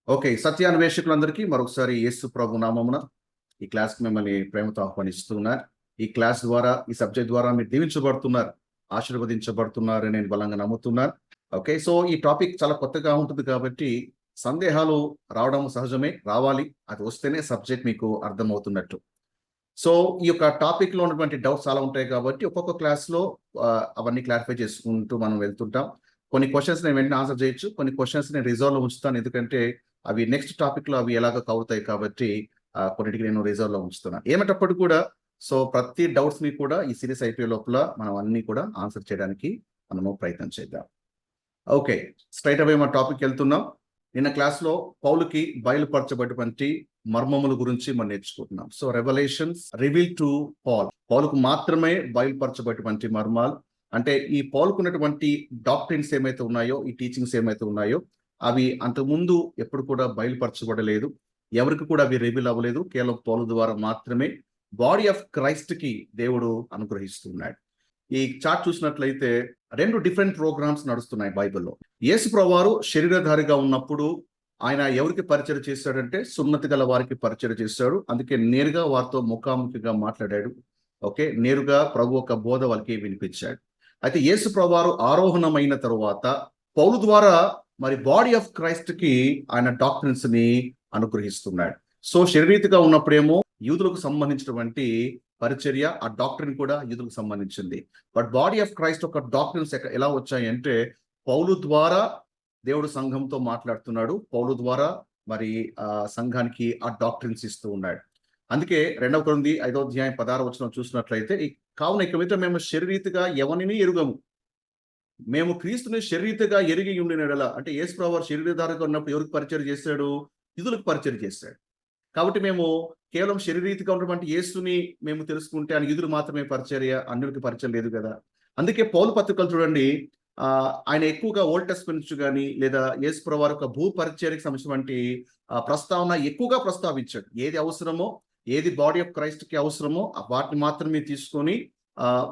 Okay, సత్యాన్వేషకులందరికీ మరొకసారి యేసు ప్రభు నామమున ఈ క్లాస్కి మిమ్మల్ని ప్రేమతో ఆహ్వానిస్తున్నారు. ఈ క్లాస్ ద్వారా, ఈ సబ్జెక్ట్ ద్వారా మీరు దీవించబడుతున్నారు, ఆశీర్వదించబడుతున్నారు నేను బలంగా నమ్ముతున్నాను. ఓకే, సో ఈ టాపిక్ చాలా కొత్తగా ఉంటుంది కాబట్టి సందేహాలు రావడం సహజమే, రావాలి. అది వస్తేనే సబ్జెక్ట్ మీకు అర్థమవుతున్నట్టు. సో ఈ యొక్క టాపిక్ లో ఉన్నటువంటి డౌట్స్ చాలా ఉంటాయి కాబట్టి ఒక్కొక్క క్లాస్ లో అవన్నీ క్లారిఫై చేసుకుంటూ మనం వెళ్తుంటాం. కొన్ని క్వశ్చన్స్ నేను వెంటనే ఆన్సర్ చేయొచ్చు, కొన్ని క్వశ్చన్స్ నేను రిజర్వ్ లో ఉంచుతాను, ఎందుకంటే అవి నెక్స్ట్ టాపిక్ లో అవి ఎలాగో కవుతాయి కాబట్టి కొన్నిటికి నేను రిజర్వ్ లో ఉంచుతున్నాను. ఏమేటప్పటికి కూడా సో ప్రతి డౌట్స్ ని కూడా ఈ సిరీస్ అయిపోయే లోపల మనం అన్ని కూడా ఆన్సర్ చేయడానికి మనము ప్రయత్నం చేద్దాం. ఓకే, స్ట్రైట్ అవే మన టాపిక్ వెళ్తున్నాం. నిన్న క్లాస్లో పౌలుకి బయలుపరచబడినటువంటి మర్మముల గురించి మనం నేర్చుకుంటున్నాం. సో రెవల్యూషన్స్ రివీల్ టు పౌలుకు మాత్రమే బయలుపరచబడినటువంటి మర్మాలు, అంటే ఈ పౌలుకున్నటువంటి డాక్ట్రిన్స్ ఏమైతే ఉన్నాయో, ఈ టీచింగ్స్ ఏమైతే ఉన్నాయో అవి అంతకుముందు ఎప్పుడు కూడా బయలుపరచబడలేదు, ఎవరికి కూడా అవి రివీల్ అవ్వలేదు. కేవలం పౌలు ద్వారా మాత్రమే బాడీ ఆఫ్ క్రైస్ట్ కి దేవుడు అనుగ్రహిస్తున్నాడు. ఈ చార్ట్ చూసినట్లయితే 2 డిఫరెంట్ ప్రోగ్రామ్స్ నడుస్తున్నాయి బైబిల్లో. యేసు ప్రభువారు శరీరధారిగా ఉన్నప్పుడు ఆయన ఎవరికి పరిచయం చేశాడంటే సున్నతి గల వారికి పరిచయం చేశాడు. అందుకే నేరుగా వారితో ముఖాముఖిగా మాట్లాడాడు. ఓకే, నేరుగా ప్రభు ఒక బోధ వాళ్ళకి వినిపించాడు. అయితే యేసు ప్రభువారు ఆరోహణమైన తరువాత పౌలు ద్వారా మరి బాడీ ఆఫ్ క్రైస్ట్ కి ఆయన డాక్ట్రిన్స్ ని అనుగ్రహిస్తున్నాడు. సో శరీరీతిగా ఉన్నప్పుడేమో యూదులకు సంబంధించినటువంటి పరిచర్య, ఆ డాక్టరీన్ కూడా యూదులకు సంబంధించింది. బట్ బాడీ ఆఫ్ క్రైస్ట్ ఒక డాక్టరీన్స్ ఎలా వచ్చాయి అంటే పౌలు ద్వారా దేవుడు సంఘంతో మాట్లాడుతున్నాడు, పౌలు ద్వారా మరి సంఘానికి ఆ డాక్టరీన్స్ ఇస్తూ ఉన్నాడు. అందుకే 2 కొరింథీ 5వ అధ్యాయం 16వ వచనం చూసినట్లయితే, కావున ఇక మీద మేము శరీరీతిగా ఎవరిని ఎరుగము, మేము క్రీస్తుని శరీరీతిగా ఎరిగి ఉండిన యెడల, అంటే యేసు ప్రభువు శరీరధారిగా ఉన్నప్పుడు ఎవరికి పరిచయం చేశాడు? యూదులకు పరిచయం చేశాడు. కాబట్టి మేము కేవలం శరీరీతిగా ఉన్నటువంటి యేసుని మేము తెలుసుకుంటే ఆయన యూదులు మాత్రమే పరిచర్య, అన్యులకి పరిచయం లేదు కదా. అందుకే పౌలు పత్రికలు చూడండి, ఆయన ఎక్కువగా ఓల్డ్ టెస్టమెంట్ నుంచి కానీ లేదా యేసు ప్రభువు యొక్క భూ పరిచర్యకి సంబంధించినటువంటి ప్రస్తావన ఎక్కువగా ప్రస్తావించాడు. ఏది అవసరమో, ఏది బాడీ ఆఫ్ క్రైస్ట్ కి అవసరమో వాటిని మాత్రమే తీసుకొని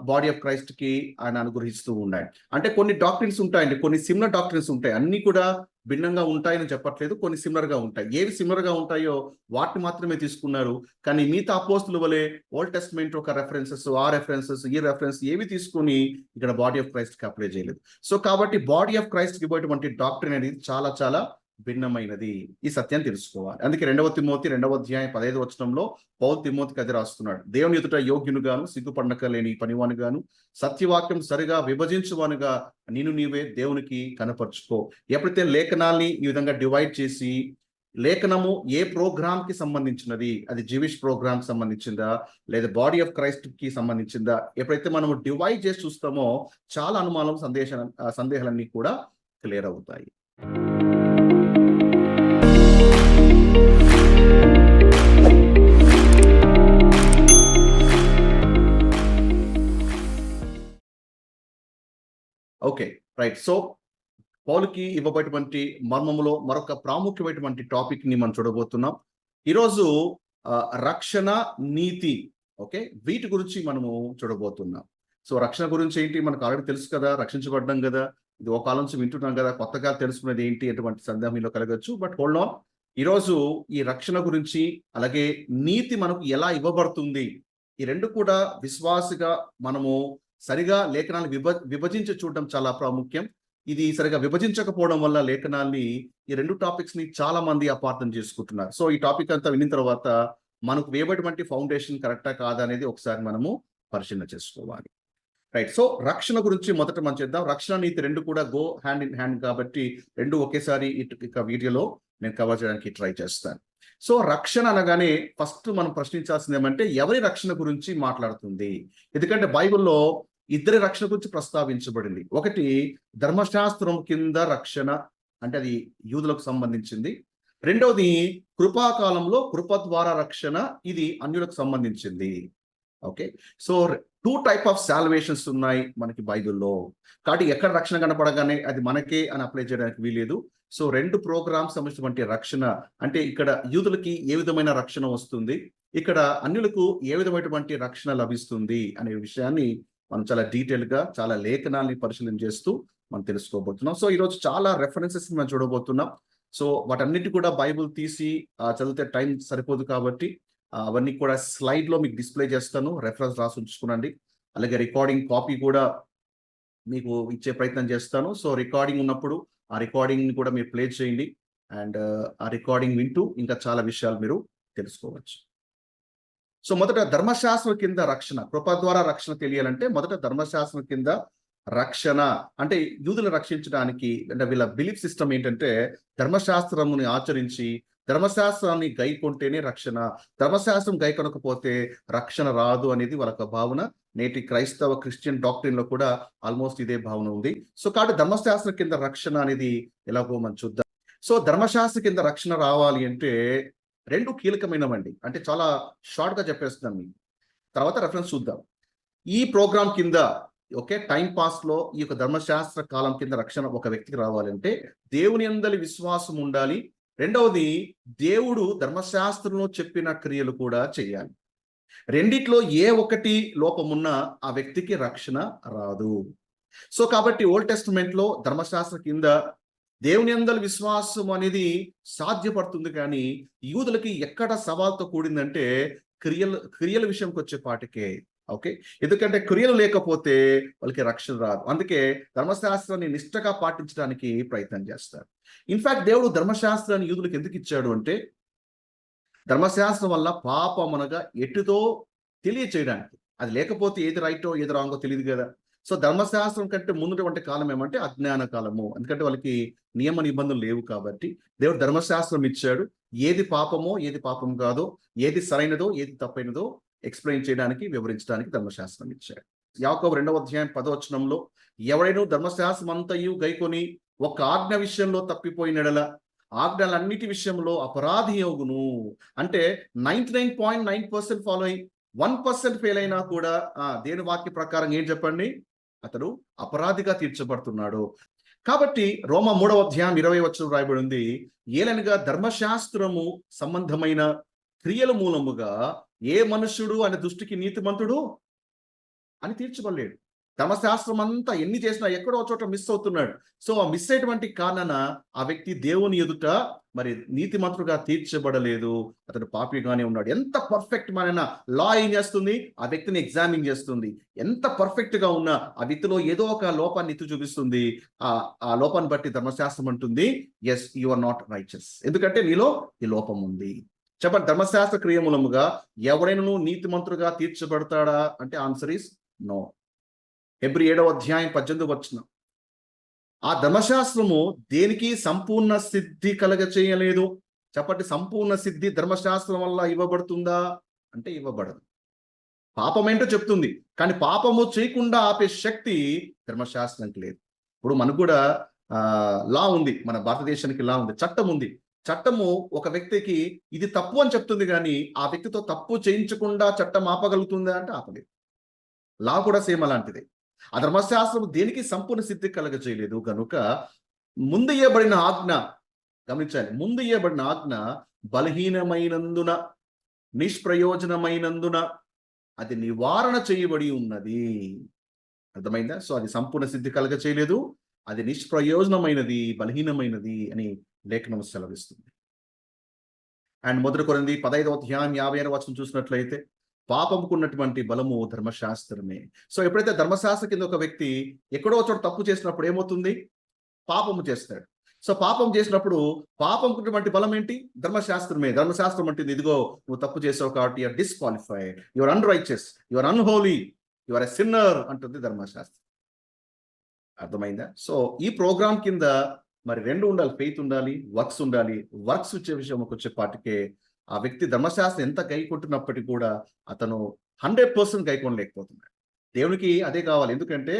బాడీ ఆఫ్ క్రైస్ట్ కి ఆయన అనుగ్రహిస్తూ ఉన్నాడు. అంటే కొన్ని డాక్ట్రిన్స్ ఉంటాయండి, కొన్ని సిమిలర్ డాక్ట్రిన్స్ ఉంటాయి, అన్ని కూడా భిన్నంగా ఉంటాయని చెప్పట్లేదు, కొన్ని సిమిలర్ గా ఉంటాయి. ఏవి సిమిలర్ గా ఉంటాయో వాటిని మాత్రమే తీసుకున్నారు. కానీ మిగతా అపోస్తుల వలె ఓల్డ్ టెస్టమెంట్ ఒక రెఫరెన్సెస్, ఆ రెఫరెన్సెస్, ఈ రెఫరెన్స్ ఏవి తీసుకొని ఇక్కడ బాడీ ఆఫ్ క్రైస్ట్ కి అప్లై చేయలేదు. సో కాబట్టి బాడీ ఆఫ్ క్రైస్ట్ కి ఇవ్వటువంటి డాక్ట్రిన్ అనేది చాలా చాలా భిన్నమైనది. ఈ సత్యాన్ని తెలుసుకోవాలి. అందుకే 2వ తిమోతి 2వ అధ్యాయం 15వ వచనంలో పౌలు తిమోతికి అది రాస్తున్నాడు. దేవుని ఎదుట యోగ్యునుగాను, సిగ్గుపడక లేని పనివానుగాను, సత్యవాక్యం సరిగా విభజించువానుగా నిన్ను నీవే దేవునికి కనపరుచుకో. ఎప్పుడైతే లేఖనాల్ని ఈ విధంగా డివైడ్ చేసి, లేఖనము ఏ ప్రోగ్రామ్ కి సంబంధించినది, అది జివిష్ ప్రోగ్రామ్ కి సంబంధించిందా లేదా బాడీ ఆఫ్ క్రైస్ట్ కి సంబంధించిందా, ఎప్పుడైతే మనము డివైడ్ చేసి చూస్తామో చాలా అనుమానం, సందేహాలన్నీ కూడా క్లియర్ అవుతాయి. Okay, right. సో పౌలుకి ఇవ్వబడినటువంటి మర్మములో మరొక ప్రాముఖ్యమైనటువంటి టాపిక్ ని మనం చూడబోతున్నాం ఈరోజు. రక్షణ, నీతి. ఓకే, వీటి గురించి మనము చూడబోతున్నాం. సో రక్షణ గురించి ఏంటి మనకు ఆల్రెడీ తెలుసు కదా, రక్షించబడ్డాం కదా, ఇది ఒక కాలం నుంచి వింటున్నాం కదా, కొత్తగా తెలుసుకునేది ఏంటి ఎటువంటి సందేహంలో కలగచ్చు. బట్ హోల్డ్ ఆన్, ఈరోజు ఈ రక్షణ గురించి అలాగే నీతి మనకు ఎలా ఇవ్వబడుతుంది, ఈ రెండు కూడా విశ్వాసిగా మనము సరిగా లేఖనాలు విభజించి చూడడం చాలా ప్రాముఖ్యం. ఇది సరిగా విభజించకపోవడం వల్ల లేఖనాల్ని, ఈ 2 టాపిక్స్ ని చాలా మంది అపార్థం చేసుకుంటున్నారు. సో ఈ టాపిక్ అంతా విన్న తర్వాత మనకు వేయబడినటువంటి ఫౌండేషన్ కరెక్టా కాదా అనేది ఒకసారి మనము పరిశీలన చేసుకోవాలి. రైట్. సో రక్షణ గురించి మొదట మనం చేద్దాం. రక్షణ, నీతి 2 కూడా గో హ్యాండ్ ఇన్ హ్యాండ్ కాబట్టి 2 ఒకేసారి ఇక వీడియోలో నేను కవర్ చేయడానికి ట్రై చేస్తాను. సో రక్షణ అనగానే ఫస్ట్ మనం ప్రశ్నించాల్సింది ఏమంటే ఎవరి రక్షణ గురించి మాట్లాడుతుంది? ఎందుకంటే బైబిల్లో ఇద్దరి రక్షణ గురించి ప్రస్తావించబడింది. ఒకటి ధర్మశాస్త్రం కింద రక్షణ, అంటే అది యూదులకు సంబంధించింది. రెండవది కృపాకాలంలో కృప ద్వారా రక్షణ, ఇది అన్యులకు సంబంధించింది. ఓకే, సో 2 టైప్ ఆఫ్ సాల్వేషన్స్ ఉన్నాయి మనకి బైబిల్లో. కాబట్టి ఎక్కడ రక్షణ కనపడగానే అది మనకే అని అప్లై చేయడానికి వీలేదు. సో 2 ప్రోగ్రామ్స్ సంబంధించినటువంటి రక్షణ, అంటే ఇక్కడ యూదులకి ఏ విధమైన రక్షణ వస్తుంది, ఇక్కడ అన్యులకు ఏ విధమైనటువంటి రక్షణ లభిస్తుంది అనే విషయాన్ని మనం చాలా డీటెయిల్ గా, చాలా లేఖనాల్ని పరిశీలన చేస్తూ మనం తెలుసుకోబోతున్నాం. సో ఈరోజు చాలా రెఫరెన్సెస్ మనం చూడబోతున్నాం. సో వాటన్నిటి కూడా బైబిల్ తీసి చదివితే టైం సరిపోదు కాబట్టి అవన్నీ కూడా స్లైడ్లో మీకు డిస్ప్లే చేస్తాను, రెఫరెన్స్ రాసి ఉంచుకునండి. అలాగే రికార్డింగ్ కాపీ కూడా మీకు ఇచ్చే ప్రయత్నం చేస్తాను. సో రికార్డింగ్ ఉన్నప్పుడు ఆ రికార్డింగ్ కూడా మీరు ప్లే చేయండి. అండ్ ఆ రికార్డింగ్ వింటూ ఇంకా చాలా విషయాలు మీరు తెలుసుకోవచ్చు. సో మొదట ధర్మశాస్త్రం కింద రక్షణ, కృప ద్వారా రక్షణ తెలియాలంటే మొదట ధర్మశాస్త్రం కింద రక్షణ అంటే యూదులను రక్షించడానికి, అంటే వీళ్ళ బిలీఫ్ సిస్టమ్ ఏంటంటే ధర్మశాస్త్రముని ఆచరించి ధర్మశాస్త్రాన్ని గైకొంటేనే రక్షణ, ధర్మశాస్త్రం గైకొనకపోతే రక్షణ రాదు అనేది వాళ్ళ భావన. నేటి క్రిస్టియన్ డాక్ట్రిన్ లో కూడా ఆల్మోస్ట్ ఇదే భావన ఉంది. సో కాబట్టి ధర్మశాస్త్రం కింద రక్షణ అనేది ఎలాగో మనం చూద్దాం. సో ధర్మశాస్త్రం కింద రక్షణ రావాలి అంటే రెండు కీలకమైనవండి. అంటే చాలా షార్ట్ గా చెప్పేస్తున్నాను మీకు, తర్వాత రెఫరెన్స్ చూద్దాం. ఈ ప్రోగ్రామ్ కింద ఓకే టైం పాస్ లో ఈ యొక్క ధర్మశాస్త్ర కాలం కింద రక్షణ ఒక వ్యక్తికి రావాలంటే దేవుని అందలి విశ్వాసం ఉండాలి. రెండవది దేవుడు ధర్మశాస్త్రంలో చెప్పిన క్రియలు కూడా చేయాలి. రెండిట్లో ఏ ఒకటి లోపమున్నా ఆ వ్యక్తికి రక్షణ రాదు. సో కాబట్టి ఓల్డ్ టెస్టిమెంట్ లో ధర్మశాస్త్రం కింద దేవుని అందలి విశ్వాసం అనేది సాధ్యపడుతుంది, కానీ యూదులకి ఎక్కడ సవాల్తో కూడిందంటే క్రియల విషయంకి వచ్చే పాటికే. ఓకే, ఎందుకంటే క్రియలు లేకపోతే వాళ్ళకి రక్షణ రాదు. అందుకే ధర్మశాస్త్రాన్ని నిష్ఠగా పాటించడానికి ప్రయత్నం చేస్తారు. ఇన్ఫాక్ట్ దేవుడు ధర్మశాస్త్రాన్ని యూదులకు ఎందుకు ఇచ్చాడు అంటే ధర్మశాస్త్రం వల్ల పాపం అనగా ఎటుతో తెలియచేయడానికి. అది లేకపోతే ఏది రైటో ఏది రాంగో తెలియదు కదా. సో ధర్మశాస్త్రం కంటే ముందుటువంటి కాలం ఏమంటే అజ్ఞాన కాలము. ఎందుకంటే వాళ్ళకి నియమ నిబంధనలు లేవు కాబట్టి దేవుడు ధర్మశాస్త్రం ఇచ్చాడు. ఏది పాపమో ఏది పాపం కాదో, ఏది సరైనదో ఏది తప్పైనదో ఎక్స్ప్లెయిన్ చేయడానికి, వివరించడానికి ధర్మశాస్త్రం ఇచ్చాడు. యాకోబు 2వ అధ్యాయం 10వ వచనంలో ఎవడైనా ధర్మశాస్త్రం అంతయు గైకొని ఒక ఆజ్ఞ విషయంలో తప్పిపోయినడల ఆజ్ఞలన్నిటి విషయంలో అపరాధి యోగును. అంటే 99.9% ఫాలో అయి 1% ఫెయిల్ అయినా కూడా దేని వాక్య ప్రకారం ఏం చెప్పండి, అతడు అపరాధిగా తీర్చబడుతున్నాడు. కాబట్టి రోమా 3వ అధ్యాయం 20వ వచనం రాయబడి ఉంది, ఏలనగా ధర్మశాస్త్రము సంబంధమైన క్రియల మూలముగా ఏ మనుష్యుడు అనే దృష్టికి నీతిమంతుడు అని తీర్చబడలేడు. ధర్మశాస్త్రం అంతా ఎన్ని చేసినా ఎక్కడో చోట మిస్ అవుతున్నాడు. సో ఆ మిస్ అయ్యేటువంటి కారణాన ఆ వ్యక్తి దేవుని ఎదుట మరి నీతిమంతుడుగా తీర్చబడలేదు, అతడు పాపిగానే ఉన్నాడు. ఎంత పర్ఫెక్ట్ మన లా ఏం చేస్తుంది, ఆ వ్యక్తిని ఎగ్జామిన్ చేస్తుంది. ఎంత పర్ఫెక్ట్ గా ఉన్నా ఆ వ్యక్తిలో ఏదో ఒక లోపాన్ని ఎత్తి చూపిస్తుంది. ఆ లోపాన్ని బట్టి ధర్మశాస్త్రం అంటుంది, yes you are not righteous, ఎందుకంటే నీలో ఈ లోపం ఉంది. చెప్పండి, ధర్మశాస్త్ర క్రియమూలముగా ఎవరైనా నీతిమంతుడుగా తీర్చబడతాడా అంటే ఆన్సర్ ఈస్ నో. హెబ్రీ 7వ అధ్యాయం 18వ వచనం, ఆ ధర్మశాస్త్రము దేనికి సంపూర్ణ సిద్ధి కలగ చేయలేదు. చెప్పండి, సంపూర్ణ సిద్ధి ధర్మశాస్త్రం వల్ల ఇవ్వబడుతుందా అంటే ఇవ్వబడదు. పాపం ఏంటో చెప్తుంది, కానీ పాపము చేయకుండా ఆపే శక్తి ధర్మశాస్త్రానికి లేదు. ఇప్పుడు మనకు కూడా లా ఉంది, మన భారతదేశానికి లా ఉంది, చట్టం ఉంది. చట్టము ఒక వ్యక్తికి ఇది తప్పు అని చెప్తుంది, కానీ ఆ వ్యక్తితో తప్పు చేయించకుండా చట్టం ఆపగలుగుతుందా అంటే ఆపలేదు. లా కూడా సేమ్ అలాంటిదే. ఆ ధర్మశాస్త్రం దేనికి సంపూర్ణ సిద్ధి కలగ చేయలేదు కనుక ముందు ఇయ్యబడిన ఆజ్ఞ, గమనించాలి, ముందు ఇయ్యబడిన ఆజ్ఞ బలహీనమైనందున, నిష్ప్రయోజనమైనందున అది నివారణ చేయబడి ఉన్నది. అర్థమైందా? సో అది సంపూర్ణ సిద్ధి కలగ చేయలేదు, అది నిష్ప్రయోజనమైనది, బలహీనమైనది అని లేఖనం సెలవిస్తుంది. అండ్ 1 కొరింథీ 15వ అధ్యాయం 56వ వచనం చూసినట్లయితే పాపముకున్నటువంటి బలము ధర్మశాస్త్రమే. సో ఎప్పుడైతే ధర్మశాస్త్రం కింద ఒక వ్యక్తి ఎక్కడో చోట తప్పు చేసినప్పుడు ఏమవుతుంది, పాపము చేస్తాడు. సో పాపం చేసినప్పుడు పాపముకున్నటువంటి బలం ఏంటి, ధర్మశాస్త్రమే. ధర్మశాస్త్రం అంటే ఇదిగో నువ్వు తప్పు చేసావు కాబట్టి you are disqualified, your unrighteous, your unholy, your a sinner అంటుంది ధర్మశాస్త్రం. అర్థమైందా? సో ఈ ప్రోగ్రామ్ కింద మరి రెండు ఉండాలి, ఫెయిత్ ఉండాలి, వర్క్స్ ఉండాలి. వర్క్స్ వచ్చే విషయం వచ్చే పాటికే ఆ వ్యక్తి ధర్మశాస్త్రం ఎంత గైకొంటున్నప్పటికీ కూడా అతను 100% గైకొనలేకపోతున్నాడు. దేవునికి అదే కావాలి. ఎందుకంటే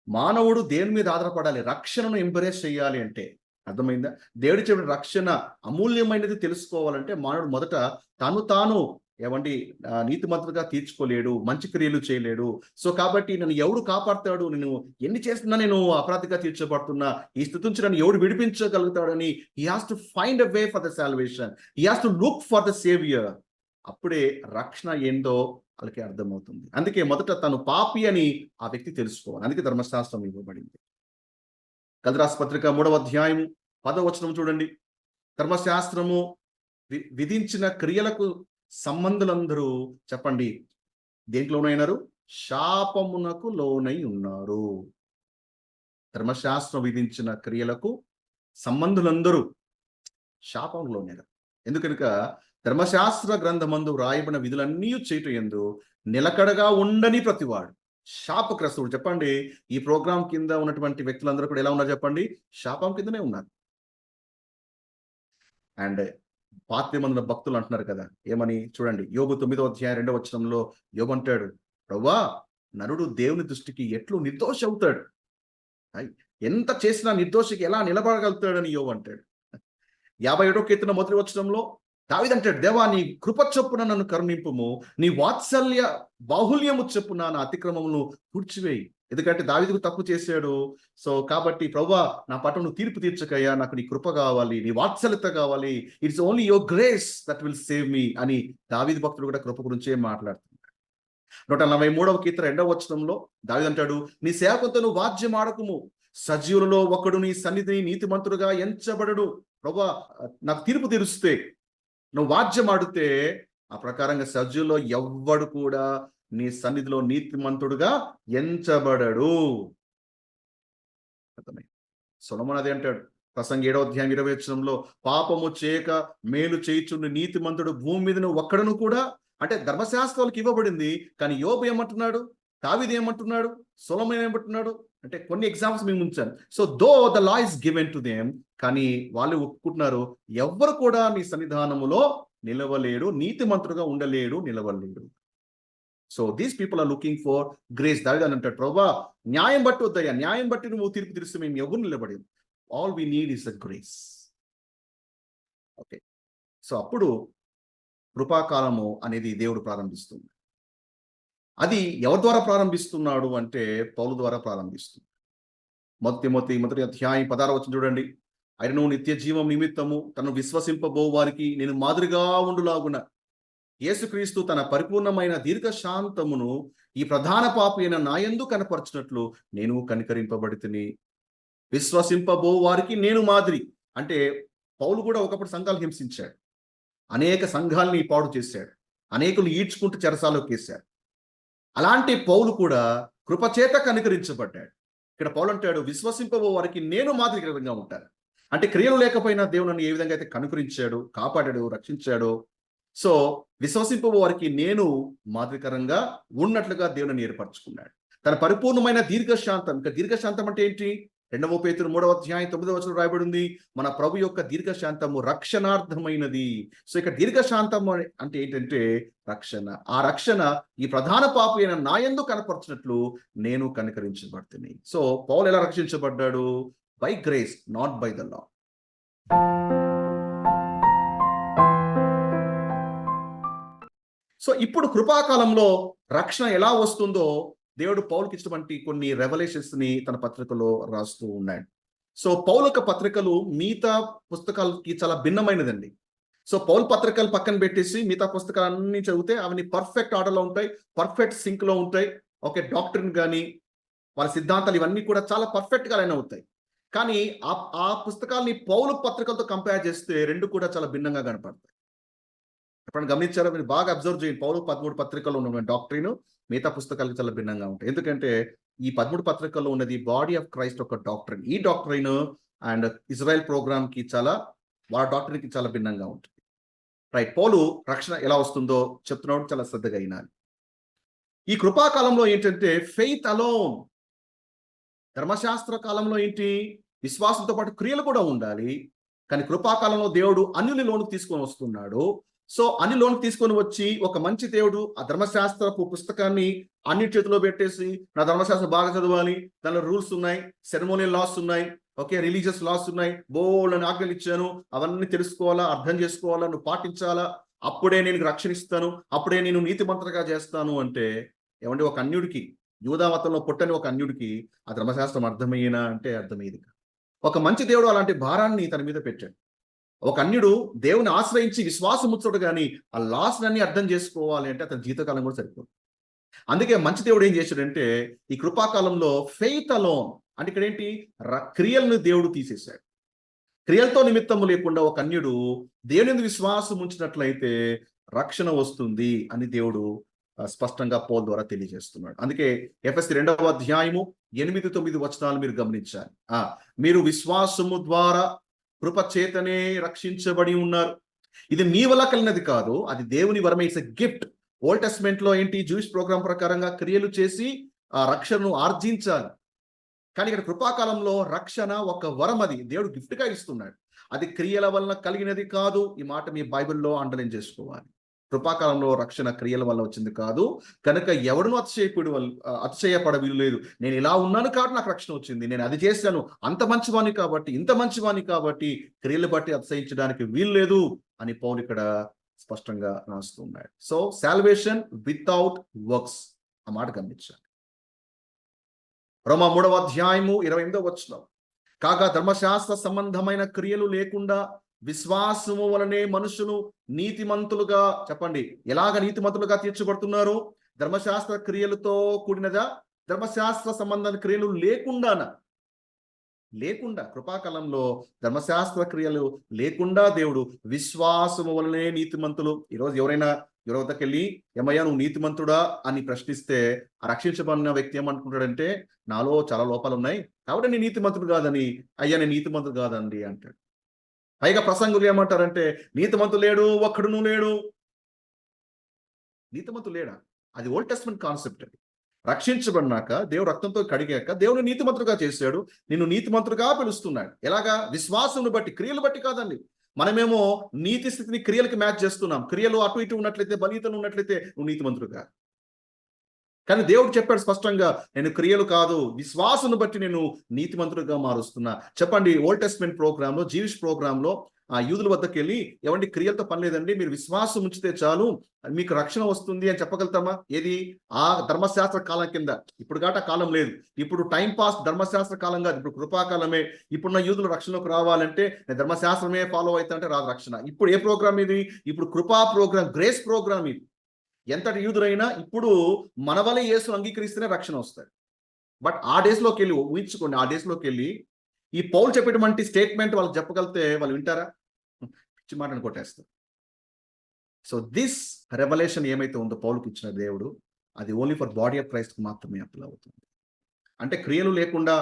మానవుడు దేవుని మీద ఆధారపడాలి, రక్షణను ఎంబరేస్ చేయాలి అంటే. అర్థమైందా? దేవుడి చెప్పిన రక్షణ అమూల్యమైనది తెలుసుకోవాలంటే మానవుడు మొదట తాను ఏమండి నీతిమంతుడుగా తీర్చుకోలేడు, మంచి క్రియలు చేయలేడు. సో కాబట్టి నన్ను ఎవడు కాపాడుతాడు, నేను ఎన్ని చేస్తున్నా నేను అపరాధిగా తీర్చబడుతున్నా, ఈ స్థితి నుంచి నన్ను ఎవడు విడిపించగలుగుతాడని he has to find a way for the salvation, he has to look for the saviour. అప్పుడే రక్షణ ఏందో వాళ్ళకి అర్థమవుతుంది. అందుకే మొదట తను పాపి అని ఆ వ్యక్తి తెలుసుకోవాలి. అందుకే ధర్మశాస్త్రం ఇవ్వబడింది. గలతీ రాసిన పత్రిక 3వ అధ్యాయం 10వ వచనం చూడండి, ధర్మశాస్త్రము విధించిన క్రియలకు సంబంధులందరూ చెప్పండి దేంట్లో లోనైనారు? శాపమునకు లోనై ఉన్నారు. ధర్మశాస్త్రం విధించిన క్రియలకు సంబంధులందరూ శాపంలో ఉన్నారు. ఎందుకనుక ధర్మశాస్త్ర గ్రంథమందు వ్రాయబడిన విధులన్నీ చేయటం యందు నిలకడగా ఉండని ప్రతివాడు శాపగ్రస్తుడు. చెప్పండి, ఈ ప్రోగ్రాం కింద ఉన్నటువంటి వ్యక్తులందరూ కూడా ఎలా ఉన్నారు చెప్పండి? శాపం కిందనే ఉన్నారు. అండ్ పాత నిబంధన భక్తులు అంటున్నారు కదా, ఏమని చూడండి, యోబు 9వ అధ్యాయం 2వ వచనంలో యోబు అంటాడు, ప్రభువా నరుడు దేవుని దృష్టికి ఎట్లు నిర్దోషి అవుతాడు, ఎంత చేసినా నిర్దోషికి ఎలా నిలబడగలుగుతాడని యోబు అంటాడు. 51వ కీర్తన మొదటి వచనంలో దావీదు అంటాడు, దేవా నీ కృప చొప్పున నన్ను కరుణింపుము, నీ వాత్సల్య బాహుల్యము చొప్పున నా అతిక్రమమును పూడ్చివేయి. ఎందుకంటే దావీదుకు తప్పు చేశాడు. సో కాబట్టి ప్రభువా నా పట్ల నువ్వు తీర్పు తీర్చకయ్యా, నాకు నీ కృప కావాలి, నీ వాత్సల్యత కావాలి, it's only your grace that will save me అని దావీదు భక్తుడు కూడా కృప గురించే మాట్లాడుతున్నాడు. 143వ కీర్తన 2వ వచనంలో దావీదు అంటాడు, నీ సేవకుతో నువ్వు వాద్యం ఆడకుము, సజీవులలో ఒకడు నీ సన్నిధిని నీతిమంతుడుగా ఎంచబడడు. ప్రభువా నాకు తీర్పు తీరుస్తే, నువ్వు వాద్యం ఆడితే ఆ ప్రకారంగా సజీవులో ఎవ్వడు కూడా నీ సన్నిధిలో నీతిమంతుడుగా ఎంచబడడు. అర్థమైంది? సొలొమోను అదే అంటాడు, ప్రసంగి 7వ అధ్యాయం 20వ వచనంలో, పాపము చేయక మేలు చేయుచుండు నీతిమంతుడు భూమి మీద ఒక్కడును కూడా. అంటే ధర్మశాస్త్రాలకు ఇవ్వబడింది, కానీ యోబు ఏమంటున్నాడు, దావీదు ఏమంటున్నాడు, సొలొమోను ఏమంటున్నాడు అంటే కొన్ని ఎగ్జాంపుల్స్ మేము ఉంచాను. So though the law is given to them, కానీ వాళ్ళు ఒప్పుకుంటున్నారు ఎవ్వరు కూడా నీ సన్నిధానములో నిలవలేడు, నీతిమంతుడుగా ఉండలేడు, నిలవలేడు. So these people are looking for grace. దావీదు అని అంటాడు, ప్రభువా న్యాయం బట్టి వద్దయ్యా, న్యాయం బట్టి నువ్వు తీర్పు తీరుస్తే మేము ఎవరు నిలబడి, all we need is the grace. Okay, so అప్పుడు కృపాకాలము అనేది దేవుడు ప్రారంభిస్తుంది. అది ఎవరి ద్వారా ప్రారంభిస్తున్నాడు అంటే పౌలు ద్వారా ప్రారంభిస్తుంది. మొదటి అధ్యాయం 16వ వచనం చూడండి, ఆయనను నిత్య జీవం నిమిత్తము తను విశ్వసింపబో వారికి నేను మాదిరిగా ఉండులాగున యేసుక్రీస్తు తన పరిపూర్ణమైన దీర్ఘశాంతమును ఈ ప్రధాన పాపి అయిన నాయందు కనపరచినట్లు నేను కనికరింపబడితిని. విశ్వసింపబో వారికి నేను మాదిరి అంటే పౌలు కూడా ఒకప్పుడు సంఘాలు హింసించాడు, అనేక సంఘాలని పాడు చేశాడు, అనేకులు ఈడ్చుకుంటూ చెరసాలోకి వేశాడు. అలాంటి పౌలు కూడా కృపచేత కనికరించబడ్డాడు. ఇక్కడ పౌలు అంటాడు, విశ్వసింపబో వారికి నేను మాదిరికరంగా ఉంటాను. అంటే క్రియలు లేకపోయినా దేవుడు నన్ను ఏ విధంగా అయితే కనుకరించాడు, కాపాడాడు, రక్షించాడు. సో విశ్వసింపబో వారికి నేను మాదిరికరంగా ఉన్నట్లుగా దేవుని ఏర్పరచుకున్నాడు. తన పరిపూర్ణమైన దీర్ఘశాంతం. ఇంకా దీర్ఘశాంతం అంటే ఏంటి? 2వ పేతురు 3వ అధ్యాయం 9వ వచనం రాయబడి ఉంది, మన ప్రభు యొక్క దీర్ఘశాంతము రక్షణార్థమైనది. సో ఇక్కడ దీర్ఘశాంతం అంటే ఏంటంటే రక్షణ. ఆ రక్షణ ఈ ప్రధాన పాపి అయిన నాయందు కనపరచినట్లు నేను కనికరించబడుతుంది. సో పౌలు ఎలా రక్షించబడ్డాడు? By grace, not by the law. So ఇప్పుడు కృపాకాలంలో రక్షణ ఎలా వస్తుందో దేవుడు పౌలుకి ఇచ్చినటువంటి కొన్ని రెవల్యూషన్స్ ని తన పత్రికలో రాస్తూ ఉన్నాడు. సో పౌలు యొక్క పత్రికలు మిగతా పుస్తకాలకి చాలా భిన్నమైనదండి. సో పౌలు పత్రికలు పక్కన పెట్టేసి మిగతా పుస్తకాలన్నీ చదివితే అవన్నీ పర్ఫెక్ట్ ఆర్డర్లో ఉంటాయి, పర్ఫెక్ట్ సింక్ లో ఉంటాయి. ఓకే, డాక్టరీన్ కానీ వాళ్ళ సిద్ధాంతాలు ఇవన్నీ కూడా చాలా పర్ఫెక్ట్ గా లైన్ అవుతాయి. కానీ ఆ పుస్తకాలని పౌలు పత్రికలతో కంపేర్ చేస్తే రెండు కూడా చాలా భిన్నంగా కనపడతాయి. ఎప్పుడైనా గమనించారో? మీరు బాగా అబ్జర్వ్ చేయండి. పౌలు 13 పత్రికల్లో ఉన్న డాక్టరీన్ మిగతా పుస్తకాలకు చాలా భిన్నంగా ఉంటాయి. ఎందుకంటే ఈ 13 పత్రికల్లో ఉన్నది బాడీ ఆఫ్ క్రైస్ట్ ఒక డాక్టరీన్. ఈ డాక్టరీన్ అండ్ ఇజ్రాయెల్ ప్రోగ్రామ్ కి చాలా, వాళ్ళ డాక్టరీన్ కి చాలా భిన్నంగా ఉంటుంది. రైట్, పౌలు రక్షణ ఎలా వస్తుందో చెప్తున్నాడు, చాలా శ్రద్ధగా వినాలి. ఈ కృపాకాలంలో ఏంటంటే ఫెయిత్ అలోన్. ధర్మశాస్త్ర కాలంలో ఏంటి? విశ్వాసంతో పాటు క్రియలు కూడా ఉండాలి. కానీ కృపాకాలంలో దేవుడు అన్యుని లోనికి తీసుకొని వస్తున్నాడు. సో అన్ని లోనికి తీసుకొని వచ్చి ఒక మంచి దేవుడు ఆ ధర్మశాస్త్రపు పుస్తకాన్ని అన్ని చేతిలో పెట్టేసి, నా ధర్మశాస్త్రం బాగా చదవాలి, దానిలో రూల్స్ ఉన్నాయి, సెరమోనియల్ లాస్ ఉన్నాయి, ఓకే, రిలీజియస్ లాస్ ఉన్నాయి, బోల్డ్ అని ఆజ్ఞలు ఇచ్చాను, అవన్నీ తెలుసుకోవాలా, అర్థం చేసుకోవాలా, నువ్వు పాటించాలా, అప్పుడే నేను రక్షణ ఇస్తాను, అప్పుడే నేను నీతిమంతులుగా చేస్తాను అంటే ఏమంటే ఒక అన్యుడికి, యూదామతంలో పుట్టని ఒక అన్యుడికి ఆ ధర్మశాస్త్రం అర్థమయ్యేనా అంటే అర్థమయ్యేది. ఒక మంచి దేవుడు అలాంటి భారాన్ని తన మీద పెట్టాడు. ఒక అన్యుడు దేవుని ఆశ్రయించి విశ్వాసం ఉంచడు, కానీ ఆ లాస్ అన్ని అర్థం చేసుకోవాలి అంటే అతని జీవితకాలం కూడా సరిపోదు. అందుకే మంచి దేవుడు ఏం చేశాడంటే ఈ కృపాకాలంలో ఫెయిత్ అలోన్ అంటే ఇక్కడ ఏంటి? క్రియలను దేవుడు తీసేశాడు. క్రియలతో నిమిత్తము లేకుండా ఒక అన్యుడు దేవుని యందు విశ్వాసం ఉంచినట్లయితే రక్షణ వస్తుంది అని దేవుడు స్పష్టంగా పౌలు ద్వారా తెలియజేస్తున్నాడు. అందుకే ఎఫెసీ 2వ అధ్యాయము 8-9 వచనాలు మీరు గమనించాలి. మీరు విశ్వాసము ద్వారా కృప చేతనే రక్షించబడి ఉన్నారు. ఇది మీ వల్ల కలిగినది కాదు, అది దేవుని వరమే. It's a gift. Old testament లో ఏంటి, జూయిష్ ప్రోగ్రామ్ ప్రకారంగా క్రియలు చేసి ఆ రక్షణను ఆర్జించాలి. కానీ ఇక్కడ కృపాకాలంలో రక్షణ ఒక వరం, అది దేవుడు గిఫ్ట్ గా ఇస్తున్నాడు. అది క్రియల వలన కలిగినది కాదు. ఈ మాట మీ బైబిల్లో అండర్లైన్ చేసుకోవాలి. కృపాకాలంలో రక్షణ క్రియల వల్ల వచ్చింది కాదు. కనుక ఎవడును అతిశయపడ వీలు లేదు. నేను ఇలా ఉన్నాను కాబట్టి నాకు రక్షణ వచ్చింది, నేను అది చేశాను, అంత మంచివాణి కాబట్టి, ఇంత మంచివాణి కాబట్టి క్రియలు బట్టి అతిశయించడానికి వీలు లేదు అని పౌలు ఇక్కడ స్పష్టంగా రాస్తున్నాడు. సో సాల్వేషన్ వితౌట్ వర్క్స్, ఆ మాట గమనించాలి. రోమా 3వ అధ్యాయము 28వ వచనం, కాగా ధర్మశాస్త్ర సంబంధమైన క్రియలు లేకుండా విశ్వాసము వలనే మనుషులు నీతిమంతులుగా, చెప్పండి, ఎలాగ నీతిమంతులుగా తీర్చబడుతున్నారు? ధర్మశాస్త్ర క్రియలతో కూడినదా? ధర్మశాస్త్ర సంబంధమైన క్రియలు లేకుండా కృపాకాలంలో ధర్మశాస్త్ర క్రియలు లేకుండా దేవుడు విశ్వాసము వలనే నీతిమంతులు. ఈరోజు ఎవరైనా ఎవరి వద్దకు వెళ్ళి, ఏమయ్యా నువ్వు నీతిమంతుడా అని ప్రశ్నిస్తే ఆ రక్షించబడిన వ్యక్తి ఏమనుకుంటాడంటే, నాలో చాలా లోపాలు ఉన్నాయి కాబట్టి నేను నీతిమంతుడు కాదని, అయ్యా నేను నీతిమంతుడు కాదండి అంటాడు. పైగా ప్రసంగులు ఏమంటారంటే, నీతిమంతుడు లేడు, ఒక్కడును లేడు. నీతిమంతుడు లేడా? అది ఓల్డ్ టెస్ట్మెంట్ కాన్సెప్ట్. అది రక్షించబడినాక దేవుడు రక్తంతో కడిగాక దేవుడు నీతిమంతుడుగా చేశాడు, నిన్ను నీతిమంతుడుగా పిలుస్తున్నాడు. ఎలాగా? విశ్వాసమును బట్టి, క్రియలు బట్టి కాదండి. మనమేమో నీతి స్థితిని క్రియలకి మ్యాచ్ చేస్తున్నాం. క్రియలు అటు ఇటు ఉన్నట్లయితే, బలీతలు ఉన్నట్లయితే నువ్వు నీతిమంతుడుగా. కానీ దేవుడు చెప్పాడు స్పష్టంగా, నేను క్రియలు కాదు, విశ్వాసును బట్టి నేను నీతిమంతుడుగా మారుస్తున్నా. చెప్పండి, ఓల్డ్ టెస్ట్మెంట్ ప్రోగ్రామ్ లో, జీవిష్ ప్రోగ్రామ్ లో ఆ యూదుల వద్దకు వెళ్ళి, ఏమండి క్రియలతో పని లేదండి, మీరు విశ్వాసం ఉంచితే చాలు మీకు రక్షణ వస్తుంది అని చెప్పగలుగుతామా? ఏది? ఆ ధర్మశాస్త్ర కాలం కింద. ఇప్పుడు కాట కాలం లేదు, ఇప్పుడు టైం పాస్ ధర్మశాస్త్ర కాలం కాదు, ఇప్పుడు కృపాకాలమే. ఇప్పుడున్న యూదులు రక్షణకు రావాలంటే నేను ధర్మశాస్త్రమే ఫాలో అవుతా అంటే రాదు రక్షణ. ఇప్పుడు ఏ ప్రోగ్రామ్ ఇది? ఇప్పుడు కృపా ప్రోగ్రామ్, గ్రేస్ ప్రోగ్రామ్ ఇది. ఎంతటి యూదురైనా ఇప్పుడు మన వల్ల యేసును అంగీకరిస్తేనే రక్షణ వస్తుంది. బట్ ఆ డేస్లోకి వెళ్ళి ఊహించుకోండి, ఆ డేస్లోకి వెళ్ళి ఈ పౌలు చెప్పేటువంటి స్టేట్మెంట్ వాళ్ళకి చెప్పగలిగితే వాళ్ళు వింటారా? పిచ్చి మాటను కొట్టేస్తారు. సో దిస్ రెవల్యూషన్ ఏమైతే ఉందో పౌలుకి ఇచ్చిన దేవుడు, అది only for body of Christ మాత్రమే అప్లై అవుతుంది. అంటే క్రియలు లేకుండా